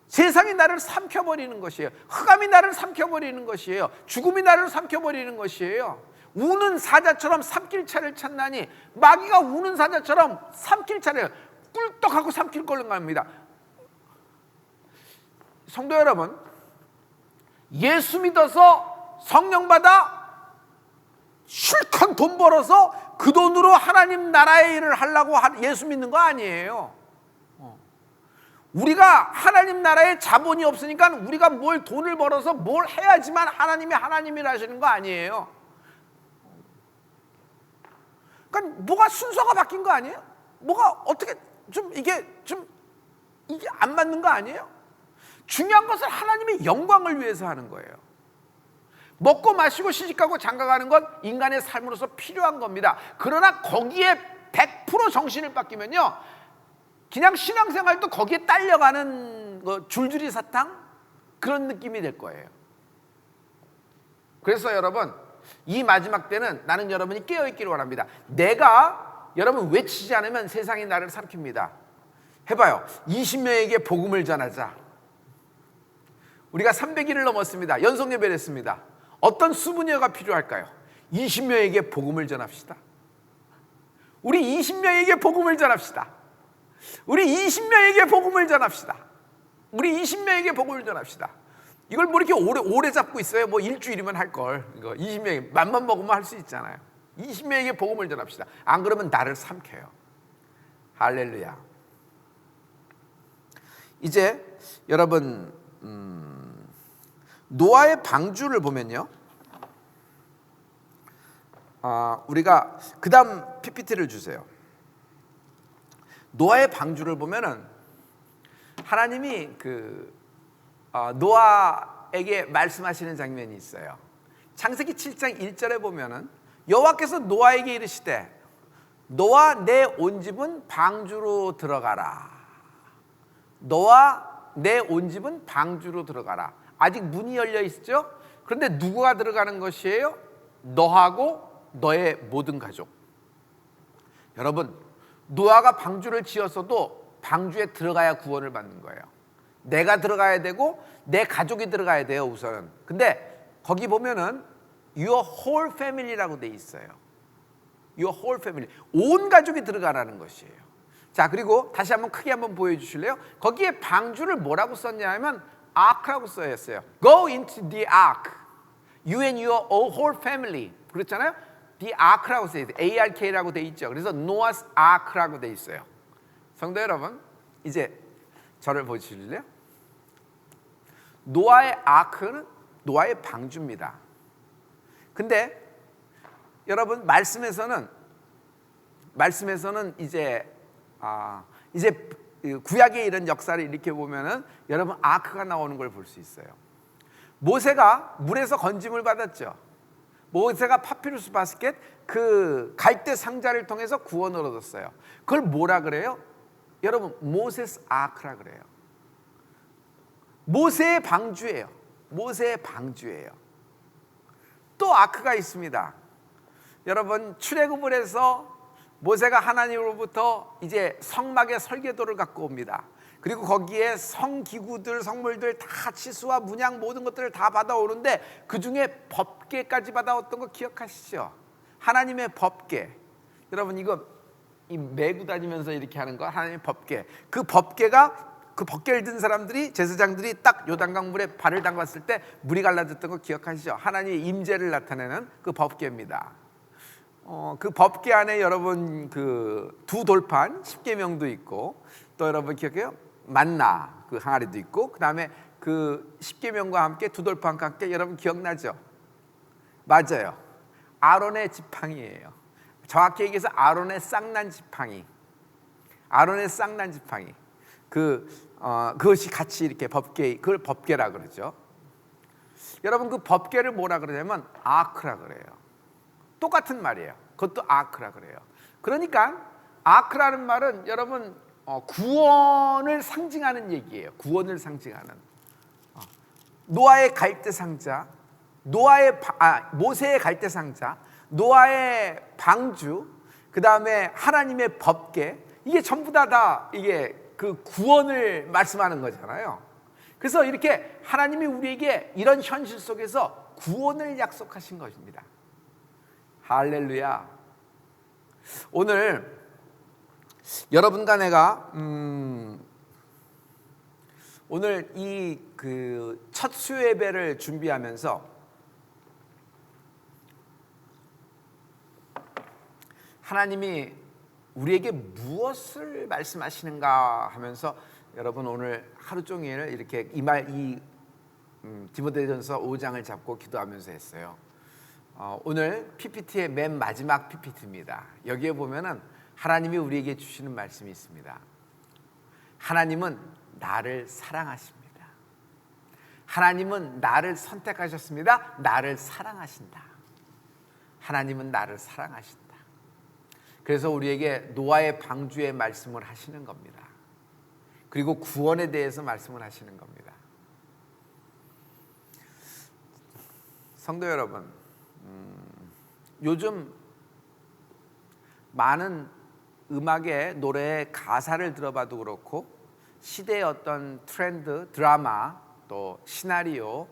[SPEAKER 2] 세상이 나를 삼켜버리는 것이에요. 흑암이 나를 삼켜버리는 것이에요. 죽음이 나를 삼켜버리는 것이에요. 우는 사자처럼 삼킬 차를 찾나니 마귀가 우는 사자처럼 삼킬 차를 꿀떡하고 삼킬 걸는 겁니다. 성도 여러분, 예수 믿어서 성령 받아 실컷 돈 벌어서 그 돈으로 하나님 나라의 일을 하려고 예수 믿는 거 아니에요. 우리가 하나님 나라에 자본이 없으니까 우리가 뭘 돈을 벌어서 뭘 해야지만 하나님이 하나님이라 하시는 거 아니에요. 그러니까 뭐가 순서가 바뀐 거 아니에요? 뭐가 어떻게 이게 안 맞는 거 아니에요? 중요한 것은 하나님의 영광을 위해서 하는 거예요. 먹고 마시고 시집가고 장가가는 건 인간의 삶으로서 필요한 겁니다. 그러나 거기에 100% 정신을 뺏기면요, 그냥 신앙생활도 거기에 딸려가는 줄줄이 사탕? 그런 느낌이 될 거예요. 그래서 여러분 이 마지막 때는 나는 여러분이 깨어있기를 원합니다. 내가 여러분 외치지 않으면 세상이 나를 삼킵니다. 해봐요. 20명에게 복음을 전하자. 우리가 300일을 넘었습니다. 연속 예배를 했습니다. 어떤 수분여가 필요할까요? 20명에게 복음을 전합시다. 우리 20명에게 복음을 전합시다. 우리 20명에게 복음을 전합시다. 우리 20명에게 복음을 전합시다. 이걸 뭐 이렇게 오래 잡고 있어요? 뭐 일주일이면 할 걸. 이거 20명이 맘만 먹으면 할 수 있잖아요. 20명에게 복음을 전합시다. 안 그러면 나를 삼켜요. 할렐루야. 이제 여러분 노아의 방주를 보면요, 우리가 그 다음 PPT를 주세요. 노아의 방주를 보면은 하나님이 노아에게 말씀하시는 장면이 있어요. 창세기 7장 1절에 보면은 여호와께서 노아에게 이르시되 너와 내 온 집은 방주로 들어가라. 너와 내 온 집은 방주로 들어가라. 아직 문이 열려 있죠? 그런데 누구가 들어가는 것이에요? 너하고 너의 모든 가족. 여러분, 노아가 방주를 지었어도 방주에 들어가야 구원을 받는 거예요. 내가 들어가야 되고 내 가족이 들어가야 돼요, 우선은. 근데 거기 보면은 your whole family라고 돼 있어요. your whole family. 온 가족이 들어가라는 것이에요. 자, 그리고 다시 한번 크게 한번 보여주실래요? 거기에 방주를 뭐라고 썼냐면 ark라고 써있어요. Go into the ark. You and your whole family. 그렇잖아요? The ark라고 써있어요. ARK라고 돼 있죠. 그래서 Noah's ark라고 돼 있어요. 성도 여러분, 이제 저를 보실래요? 노아의 아크는 노아의 방주입니다. 근데 여러분 말씀에서는 이제 구약의 이런 역사를 이렇게 보면은 여러분 아크가 나오는 걸 볼 수 있어요. 모세가 물에서 건짐을 받았죠. 모세가 파피루스 바스켓 그 갈대 상자를 통해서 구원을 얻었어요. 그걸 뭐라 그래요? 여러분 모세스 아크라 그래요. 모세의 방주예요. 모세의 방주예요. 또 아크가 있습니다. 여러분 출애굽을 해서 모세가 하나님으로부터 이제 성막의 설계도를 갖고 옵니다. 그리고 거기에 성기구들, 성물들 다 치수와 문양 모든 것들을 다 받아오는데 그 중에 법궤까지 받아왔던 거 기억하시죠? 하나님의 법궤. 여러분 이거 메고 다니면서 이렇게 하는 거 하나님의 법궤. 그 법궤를 든 사람들이 제사장들이 딱 요단강 물에 발을 담갔을 때 물이 갈라졌던 거 기억하시죠? 하나님의 임재를 나타내는 그 법궤입니다. 그 법궤 안에 여러분 그 두 돌판 십계명도 있고 또 여러분 기억해요? 만나 그 항아리도 있고 그 다음에 그 십계명과 함께 두 돌판과 함께 여러분 기억나죠? 맞아요. 아론의 지팡이예요. 정확히 얘기해서 아론의 쌍난 지팡이. 아론의 쌍난 지팡이. 그것이 같이 이렇게 법궤, 그걸 법궤라 그러죠. 여러분 그 법궤를 뭐라 그러냐면 아크라 그래요. 똑같은 말이에요. 그것도 아크라 그래요. 그러니까 아크라는 말은 여러분 구원을 상징하는 얘기예요. 구원을 상징하는 노아의 갈대 상자, 모세의 갈대 상자, 노아의 방주, 그 다음에 하나님의 법궤, 이게 전부 다 이게 그 구원을 말씀하는 거잖아요. 그래서 이렇게 하나님이 우리에게 이런 현실 속에서 구원을 약속하신 것입니다. 할렐루야. 오늘 여러분과 내가 오늘 이 그 첫 수요 예배를 준비하면서 하나님이 우리에게 무엇을 말씀하시는가 하면서 여러분 오늘 하루 종일 이렇게 디모데전서 5장을 잡고 기도하면서 했어요. 오늘 PPT의 맨 마지막 PPT입니다. 여기에 보면은 하나님이 우리에게 주시는 말씀이 있습니다. 하나님은 나를 사랑하십니다. 하나님은 나를 선택하셨습니다. 나를 사랑하신다. 하나님은 나를 사랑하신다. 그래서 우리에게 노아의 방주의 말씀을 하시는 겁니다. 그리고 구원에 대해서 말씀을 하시는 겁니다. 성도 여러분, 요즘 많은 음악의 노래의 가사를 들어봐도 그렇고 시대의 어떤 트렌드, 드라마, 또 시나리오,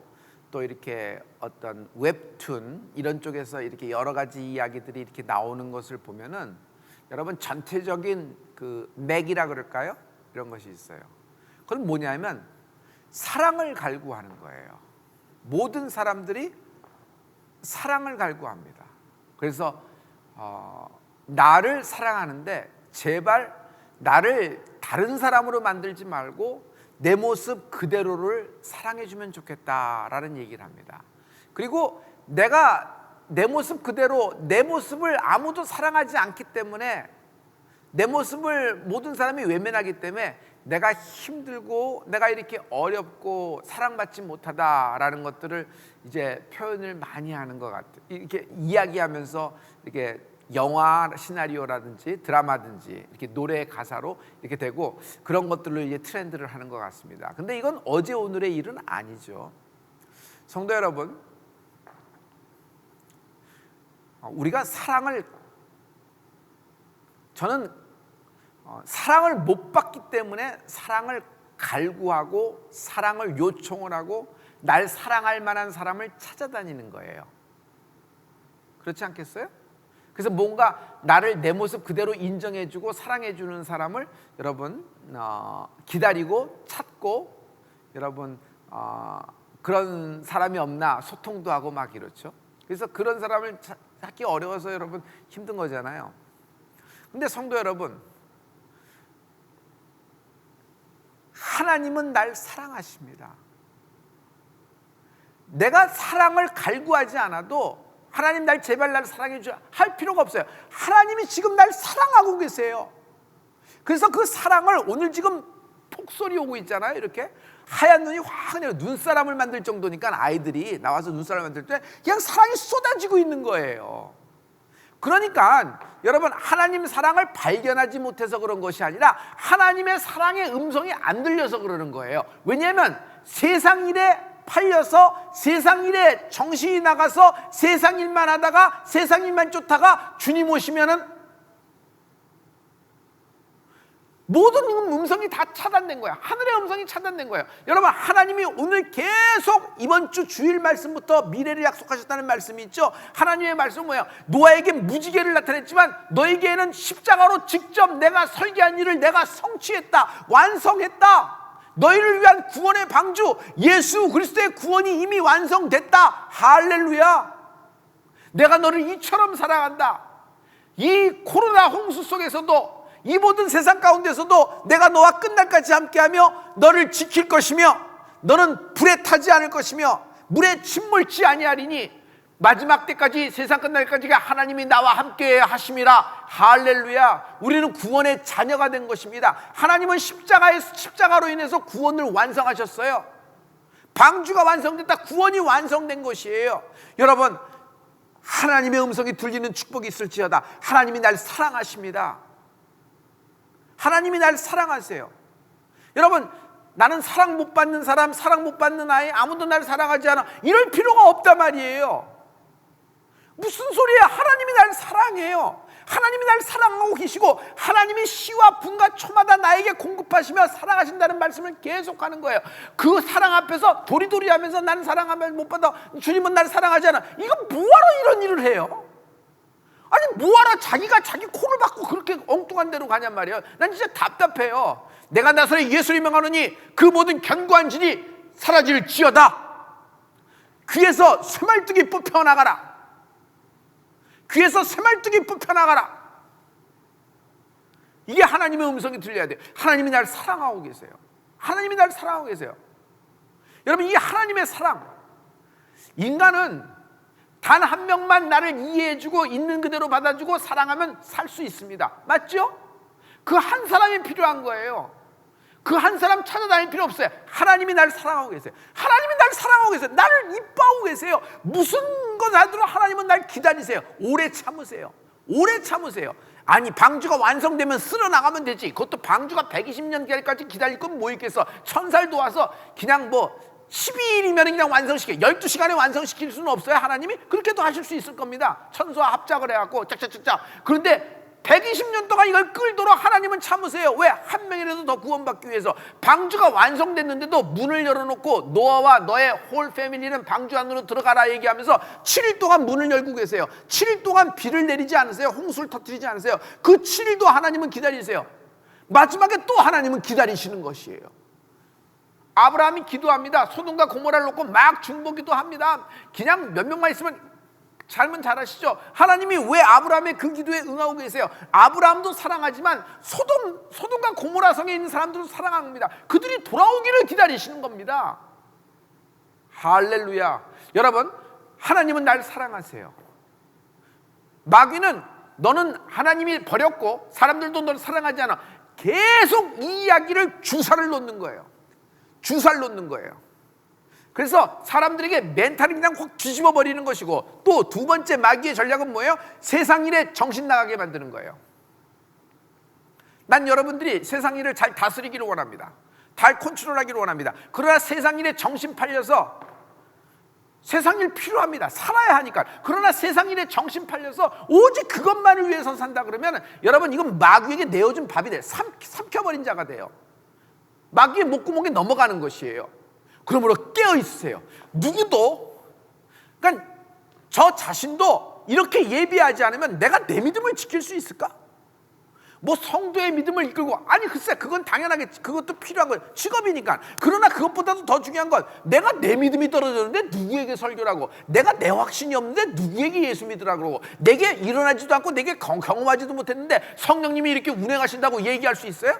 [SPEAKER 2] 또 이렇게 어떤 웹툰 이런 쪽에서 이렇게 여러 가지 이야기들이 이렇게 나오는 것을 보면은 여러분 전체적인 그 맥이라 그럴까요? 이런 것이 있어요. 그건 뭐냐면 사랑을 갈구하는 거예요. 모든 사람들이 사랑을 갈구합니다. 그래서 나를 사랑하는데 제발 나를 다른 사람으로 만들지 말고 내 모습 그대로를 사랑해주면 좋겠다라는 얘기를 합니다. 그리고 내가 내 모습 그대로 내 모습을 아무도 사랑하지 않기 때문에 내 모습을 모든 사람이 외면하기 때문에 내가 힘들고 내가 이렇게 어렵고 사랑받지 못하다라는 것들을 이제 표현을 많이 하는 것 같아요. 이렇게 이야기하면서 이렇게 영화 시나리오라든지 드라마든지 이렇게 노래 가사로 이렇게 되고 그런 것들로 이제 트렌드를 하는 것 같습니다. 근데 이건 어제 오늘의 일은 아니죠. 성도 여러분, 우리가 저는 사랑을 못 받기 때문에 사랑을 갈구하고 사랑을 요청을 하고 날 사랑할 만한 사람을 찾아다니는 거예요. 그렇지 않겠어요? 그래서 뭔가 나를 내 모습 그대로 인정해주고 사랑해주는 사람을 여러분 기다리고 찾고 여러분 그런 사람이 없나 소통도 하고 막 이렇죠. 그래서 그런 사람을 찾기 어려워서 여러분 힘든 거잖아요. 근데 성도 여러분, 하나님은 날 사랑하십니다. 내가 사랑을 갈구하지 않아도 하나님 날 제발 날 사랑해 주라 할 필요가 없어요. 하나님이 지금 날 사랑하고 계세요. 그래서 그 사랑을 오늘 지금 폭설이 오고 있잖아요. 이렇게 하얀 눈이 확 내려 눈사람을 만들 정도니까 아이들이 나와서 눈사람을 만들 때 그냥 사랑이 쏟아지고 있는 거예요. 그러니까 여러분 하나님 사랑을 발견하지 못해서 그런 것이 아니라 하나님의 사랑의 음성이 안 들려서 그러는 거예요. 왜냐하면 세상 일에 팔려서 세상 일에 정신이 나가서 세상 일만 하다가 세상 일만 쫓다가 주님 오시면은 모든 음성이 다 차단된 거야. 하늘의 음성이 차단된 거예요. 여러분 하나님이 오늘 계속 이번 주 주일 말씀부터 미래를 약속하셨다는 말씀이 있죠. 하나님의 말씀은 뭐예요? 노아에게 무지개를 나타냈지만 너에게는 십자가로 직접 내가 설계한 일을 내가 성취했다. 완성했다. 너희를 위한 구원의 방주 예수 그리스도의 구원이 이미 완성됐다. 할렐루야. 내가 너를 이처럼 사랑한다. 이 코로나 홍수 속에서도 이 모든 세상 가운데서도 내가 너와 끝날까지 함께하며 너를 지킬 것이며 너는 불에 타지 않을 것이며 물에 침몰치 아니하리니 마지막 때까지 세상 끝날까지가 하나님이 나와 함께 하심이라. 할렐루야. 우리는 구원의 자녀가 된 것입니다. 하나님은 십자가로 인해서 구원을 완성하셨어요. 방주가 완성됐다. 구원이 완성된 것이에요. 여러분, 하나님의 음성이 들리는 축복이 있을지어다. 하나님이 날 사랑하십니다. 하나님이 날 사랑하세요. 여러분, 나는 사랑 못 받는 사람, 사랑 못 받는 아이, 아무도 날 사랑하지 않아, 이럴 필요가 없단 말이에요. 무슨 소리야? 하나님이 날 사랑해요. 하나님이 날 사랑하고 계시고 하나님이 시와 분과 초마다 나에게 공급하시며 사랑하신다는 말씀을 계속하는 거예요. 그 사랑 앞에서 도리도리하면서 나는 사랑하면 못 받아, 주님은 날 사랑하지 않아, 이거 뭐하러 이런 일을 해요? 아니 뭐하러 자기가 자기 코를 박고 그렇게 엉뚱한 데로 가냔 말이에요. 난 진짜 답답해요. 내가 나서서 예수를 명하노니 그 모든 견고한 진이 사라질지어다. 귀에서 쇠말뚝이 뽑혀나가라. 귀에서 쇠말뚝이 뽑혀나가라. 이게 하나님의 음성이 들려야 돼요. 하나님이 날 사랑하고 계세요. 하나님이 날 사랑하고 계세요. 여러분, 이 하나님의 사랑, 인간은 단 한 명만 나를 이해해주고 있는 그대로 받아주고 사랑하면 살 수 있습니다. 맞죠? 그 한 사람이 필요한 거예요. 그 한 사람 찾아다닐 필요 없어요. 하나님이 날 사랑하고 계세요. 하나님이 날 사랑하고 계세요. 나를 이뻐하고 계세요. 무슨 것 하더라도 하나님은 날 기다리세요. 오래 참으세요. 오래 참으세요. 아니 방주가 완성되면 쓸어나가면 되지. 그것도 방주가 120년까지 기다릴 건 뭐 있겠어. 1000살도 와서 그냥 뭐 12일이면 그냥 완성시켜, 12시간에 완성시킬 수는 없어요. 하나님이 그렇게도 하실 수 있을 겁니다. 천수와 합작을 해갖고 짝짝짝짝. 그런데 120년 동안 이걸 끌도록 하나님은 참으세요. 왜? 한 명이라도 더 구원받기 위해서. 방주가 완성됐는데도 문을 열어놓고 노아와 너의 홀 패밀리는 방주 안으로 들어가라 얘기하면서 7일 동안 문을 열고 계세요. 7일 동안 비를 내리지 않으세요. 홍수를 터뜨리지 않으세요. 그 7일도 하나님은 기다리세요. 마지막에 또 하나님은 기다리시는 것이에요. 아브라함이 기도합니다. 소돔과 고모라를 놓고 막 중보기도 합니다. 그냥 몇 명만 있으면 잘면 잘하시죠. 하나님이 왜 아브라함의 그 기도에 응하고 계세요? 아브라함도 사랑하지만 소돔과 고모라 성에 있는 사람들도 사랑합니다. 그들이 돌아오기를 기다리시는 겁니다. 할렐루야. 여러분, 하나님은 날 사랑하세요. 마귀는 너는 하나님이 버렸고 사람들도 너를 사랑하지 않아, 계속 이 이야기를 주사를 놓는 거예요. 주사를 놓는 거예요. 그래서 사람들에게 멘탈이 그냥 확 뒤집어 버리는 것이고, 또 두 번째 마귀의 전략은 뭐예요? 세상 일에 정신 나가게 만드는 거예요. 난 여러분들이 세상 일을 잘 다스리기를 원합니다. 잘 컨트롤하기를 원합니다. 그러나 세상 일에 정신 팔려서, 세상 일 필요합니다. 살아야 하니까. 그러나 세상 일에 정신 팔려서 오직 그것만을 위해서 산다 그러면 여러분, 이건 마귀에게 내어준 밥이 돼요. 삼켜버린 자가 돼요. 마귀의 목구멍에 넘어가는 것이에요. 그러므로 깨어 있으세요. 누구도, 그러니까 저 자신도 이렇게 예비하지 않으면 내가 내 믿음을 지킬 수 있을까? 뭐 성도의 믿음을 이끌고, 아니 글쎄 그건 당연하게 그것도 필요한 거예요. 직업이니까. 그러나 그것보다도 더 중요한 건 내가 내 믿음이 떨어졌는데 누구에게 설교라고, 내가 내 확신이 없는데 누구에게 예수 믿으라고, 내게 일어나지도 않고 내게 경험하지도 못했는데 성령님이 이렇게 운행하신다고 얘기할 수 있어요?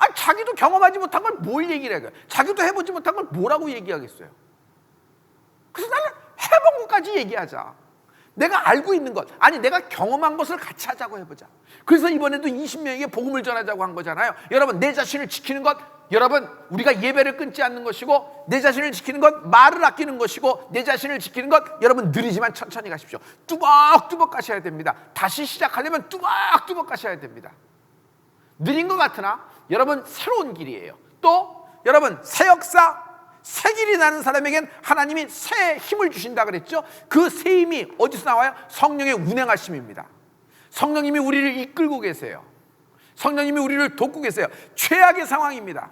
[SPEAKER 2] 아니 자기도 경험하지 못한 걸 뭘 얘기를 해요? 자기도 해보지 못한 걸 뭐라고 얘기하겠어요? 그래서 나는 해본 것까지 얘기하자. 내가 알고 있는 것, 아니 내가 경험한 것을 같이 하자고 해보자. 그래서 이번에도 20명에게 복음을 전하자고 한 거잖아요. 여러분, 내 자신을 지키는 것, 여러분 우리가 예배를 끊지 않는 것이고, 내 자신을 지키는 것 말을 아끼는 것이고, 내 자신을 지키는 것 여러분 느리지만 천천히 가십시오. 뚜벅뚜벅 가셔야 됩니다. 다시 시작하려면 뚜벅뚜벅 가셔야 됩니다. 느린 것 같으나 여러분 새로운 길이에요. 또 여러분 새 역사, 새 길이 나는 사람에겐 하나님이 새 힘을 주신다 그랬죠. 그 새 힘이 어디서 나와요? 성령의 운행하심입니다. 성령님이 우리를 이끌고 계세요. 성령님이 우리를 돕고 계세요. 최악의 상황입니다.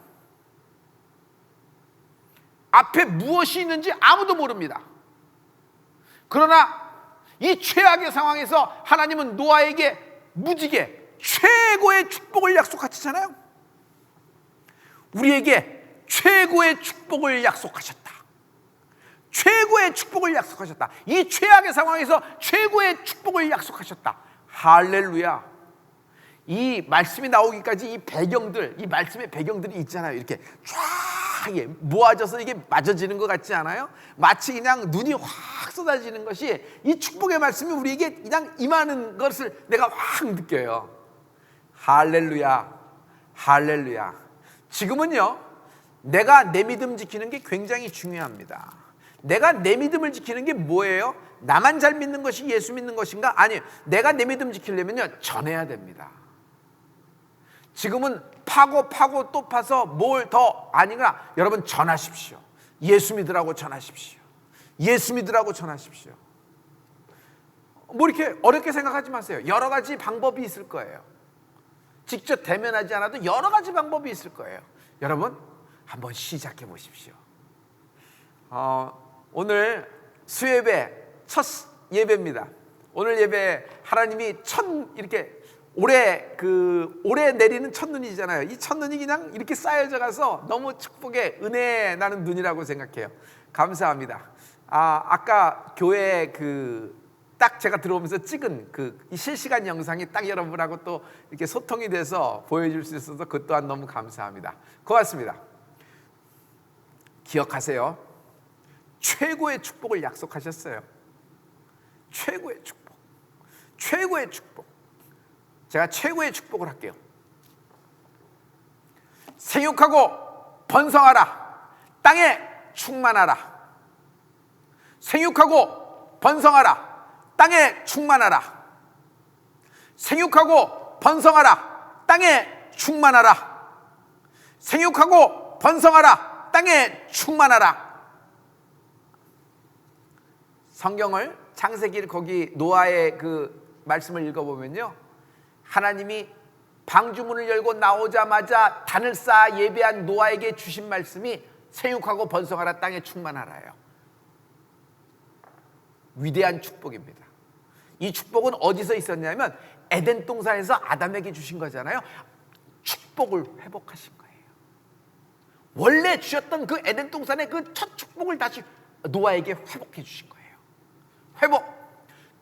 [SPEAKER 2] 앞에 무엇이 있는지 아무도 모릅니다. 그러나 이 최악의 상황에서 하나님은 노아에게 무지개 최고의 축복을 약속하셨잖아요. 우리에게 최고의 축복을 약속하셨다. 최고의 축복을 약속하셨다. 이 최악의 상황에서 최고의 축복을 약속하셨다. 할렐루야. 이 말씀이 나오기까지 이 배경들, 이 말씀의 배경들이 있잖아요. 이렇게 쫙 모아져서 이게 맞아지는 것 같지 않아요? 마치 그냥 눈이 확 쏟아지는 것이, 이 축복의 말씀이 우리에게 그냥 임하는 것을 내가 확 느껴요. 할렐루야. 할렐루야. 지금은요, 내가 내 믿음 지키는 게 굉장히 중요합니다. 내가 내 믿음을 지키는 게 뭐예요? 나만 잘 믿는 것이 예수 믿는 것인가? 아니, 내가 내 믿음 지키려면요, 전해야 됩니다. 지금은 파고 또 파서 뭘 더 아니구나. 여러분, 전하십시오. 예수 믿으라고 전하십시오. 예수 믿으라고 전하십시오. 뭐 이렇게 어렵게 생각하지 마세요. 여러 가지 방법이 있을 거예요. 직접 대면하지 않아도 여러 가지 방법이 있을 거예요. 여러분, 한번 시작해 보십시오. 오늘 수예배 첫 예배입니다. 오늘 예배 하나님이 이렇게 올해 내리는 첫눈이잖아요. 이 첫눈이 그냥 이렇게 쌓여져 가서 너무 축복의 은혜 나는 눈이라고 생각해요. 감사합니다. 아까 교회 딱 제가 들어오면서 찍은 이 실시간 영상이 딱 여러분하고 또 이렇게 소통이 돼서 보여줄 수 있어서 그것 또한 너무 감사합니다. 고맙습니다. 기억하세요. 최고의 축복을 약속하셨어요. 최고의 축복. 최고의 축복. 제가 최고의 축복을 할게요. 생육하고 번성하라. 땅에 충만하라. 생육하고 번성하라. 땅에 충만하라. 생육하고 번성하라. 땅에 충만하라. 생육하고 번성하라. 땅에 충만하라. 성경을 창세기를 거기 노아의 말씀을 읽어보면요, 하나님이 방주문을 열고 나오자마자 단을 쌓아 예배한 노아에게 주신 말씀이 생육하고 번성하라, 땅에 충만하라예요. 위대한 축복입니다. 이 축복은 어디서 있었냐면 에덴 동산에서 아담에게 주신 거잖아요. 축복을 회복하신 거예요. 원래 주셨던 그 에덴 동산의 그 첫 축복을 다시 노아에게 회복해 주신 거예요. 회복,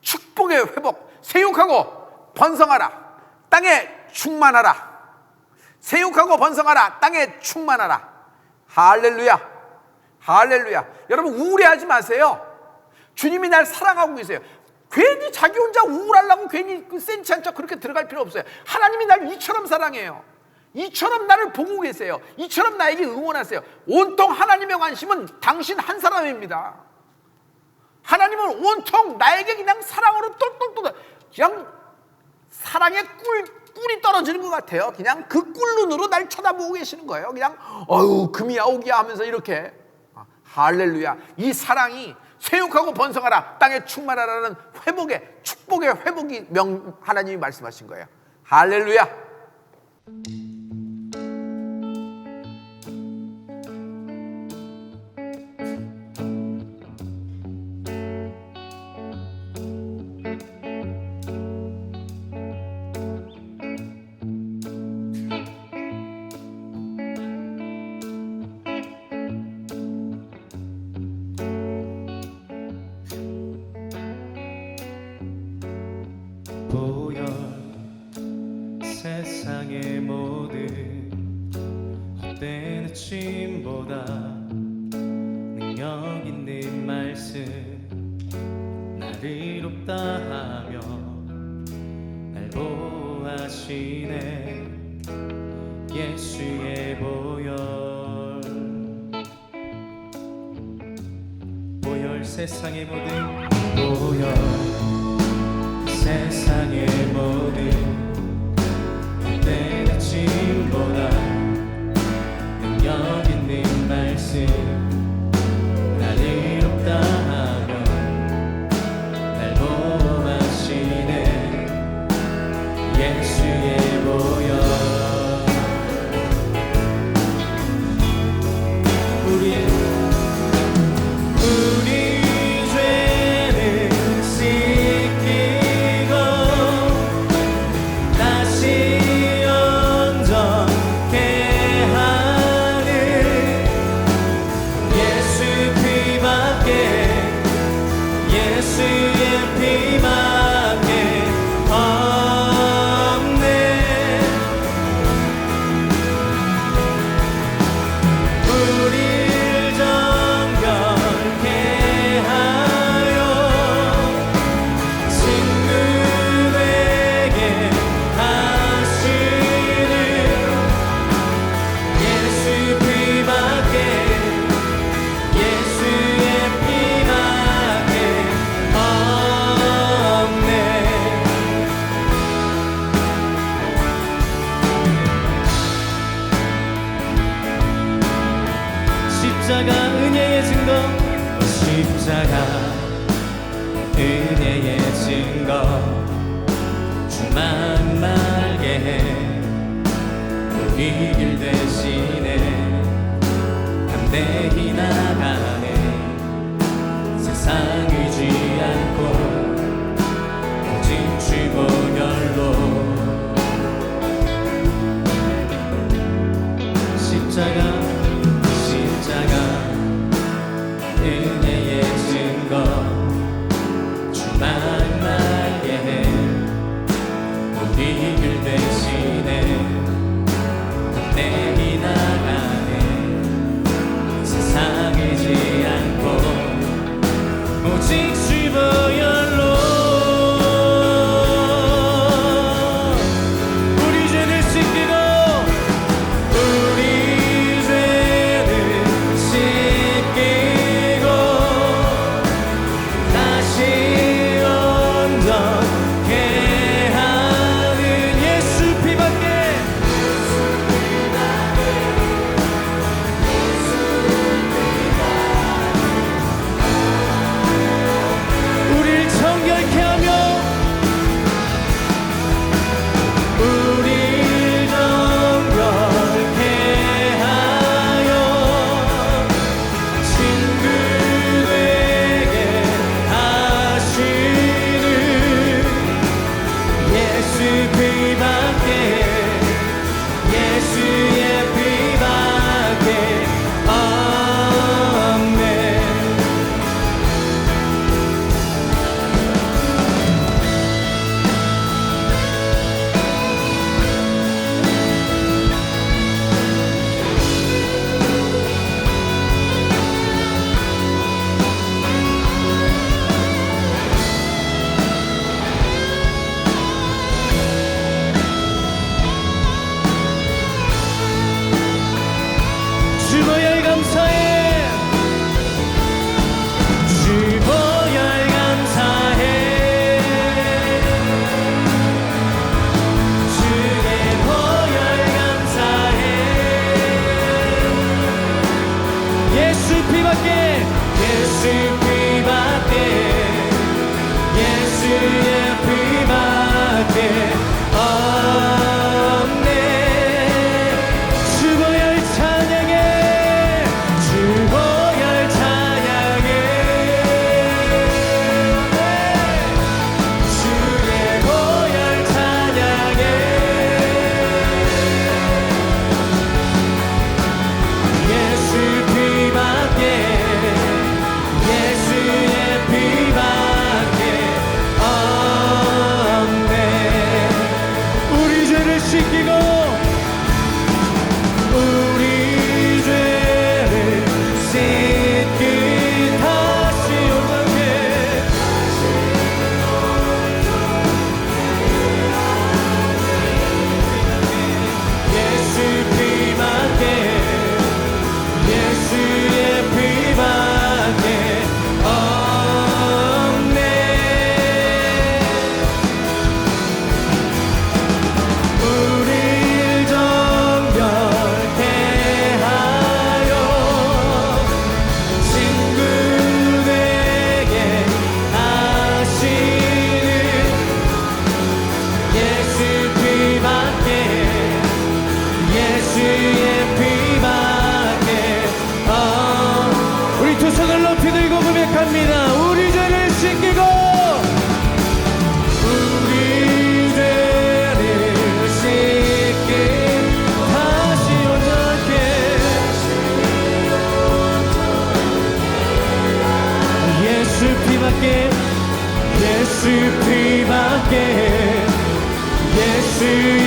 [SPEAKER 2] 축복의 회복. 생육하고 번성하라, 땅에 충만하라. 생육하고 번성하라, 땅에 충만하라. 할렐루야, 할렐루야. 여러분, 우울해하지 마세요. 주님이 날 사랑하고 계세요. 괜히 자기 혼자 우울하려고 괜히 센치 않죠. 그렇게 들어갈 필요 없어요. 하나님이 날 이처럼 사랑해요. 이처럼 나를 보고 계세요. 이처럼 나에게 응원하세요. 온통 하나님의 관심은 당신 한 사람입니다. 하나님은 온통 나에게 그냥 사랑으로 똘똘똘, 그냥 사랑의 꿀이 떨어지는 것 같아요. 그냥 그 꿀눈으로 날 쳐다보고 계시는 거예요. 그냥 금이야 오기야 하면서 이렇게. 할렐루야. 이 사랑이 생육하고 번성하라, 땅에 충만하라는 회복의, 축복의 회복이 하나님이 말씀하신 거예요. 할렐루야.
[SPEAKER 1] 보여 세상의 모든 헛된 짐보다 능력 있는 말씀 나를 이롭다 하며 날 보호하시네. 예수의 보혈 세상의 모든 보혈 세상의 모든 헛된 짐보다 능력 있는 말씀 나를 이롭다 하며 날 보호하시네. 예수의 보혈. 우리 죄는 씻기고 다시 온전케 하는 예수 피밖에, 예수의 피밖에 없네. 우릴 정결케 하여 친구에게 하시는 예수 피밖에 우리 길 대신에 담대히 나가네. 세상 의지 않고 오직 주 보혈로 십자가 은혜의 증거 주만 말게 해. 우리 길 대신에 담대히 나가네. 세상 의지 않고 오직 주 보혈로 우리 죄를 씻기고 우리 죄를 씻기고 다시 온전케 하는 예수 피밖에 우리를 정결케 하며 우리를 정결케 하여 친구 되게 하시는 예수 피밖에 예수의 피밖에 없네. 주 보혈 감사해. 주 보혈 감사해. 주의 보혈 감사해. 예수 피밖에 예수 피밖에 예수의 피밖에 없네. 주 보혈 찬양해. 주 보혈 찬양해. 주의 보혈 찬양해. 예수 피밖에 예수의 피밖에 없네. 우리 죄를 씻기고 우리 죄를 씻기 다시 온전케 예수 피밖에 예수의 피밖에 없네. 우릴 정결케 하여 친구 되게 하시는 예수 피밖에 예수의 피밖에 우리 두 손을 높이 들고 고백합니다. 우리 죄를 씻기고 우리 죄를 씻기 다시 온전케 예수 피밖에 예수 피밖에 예수의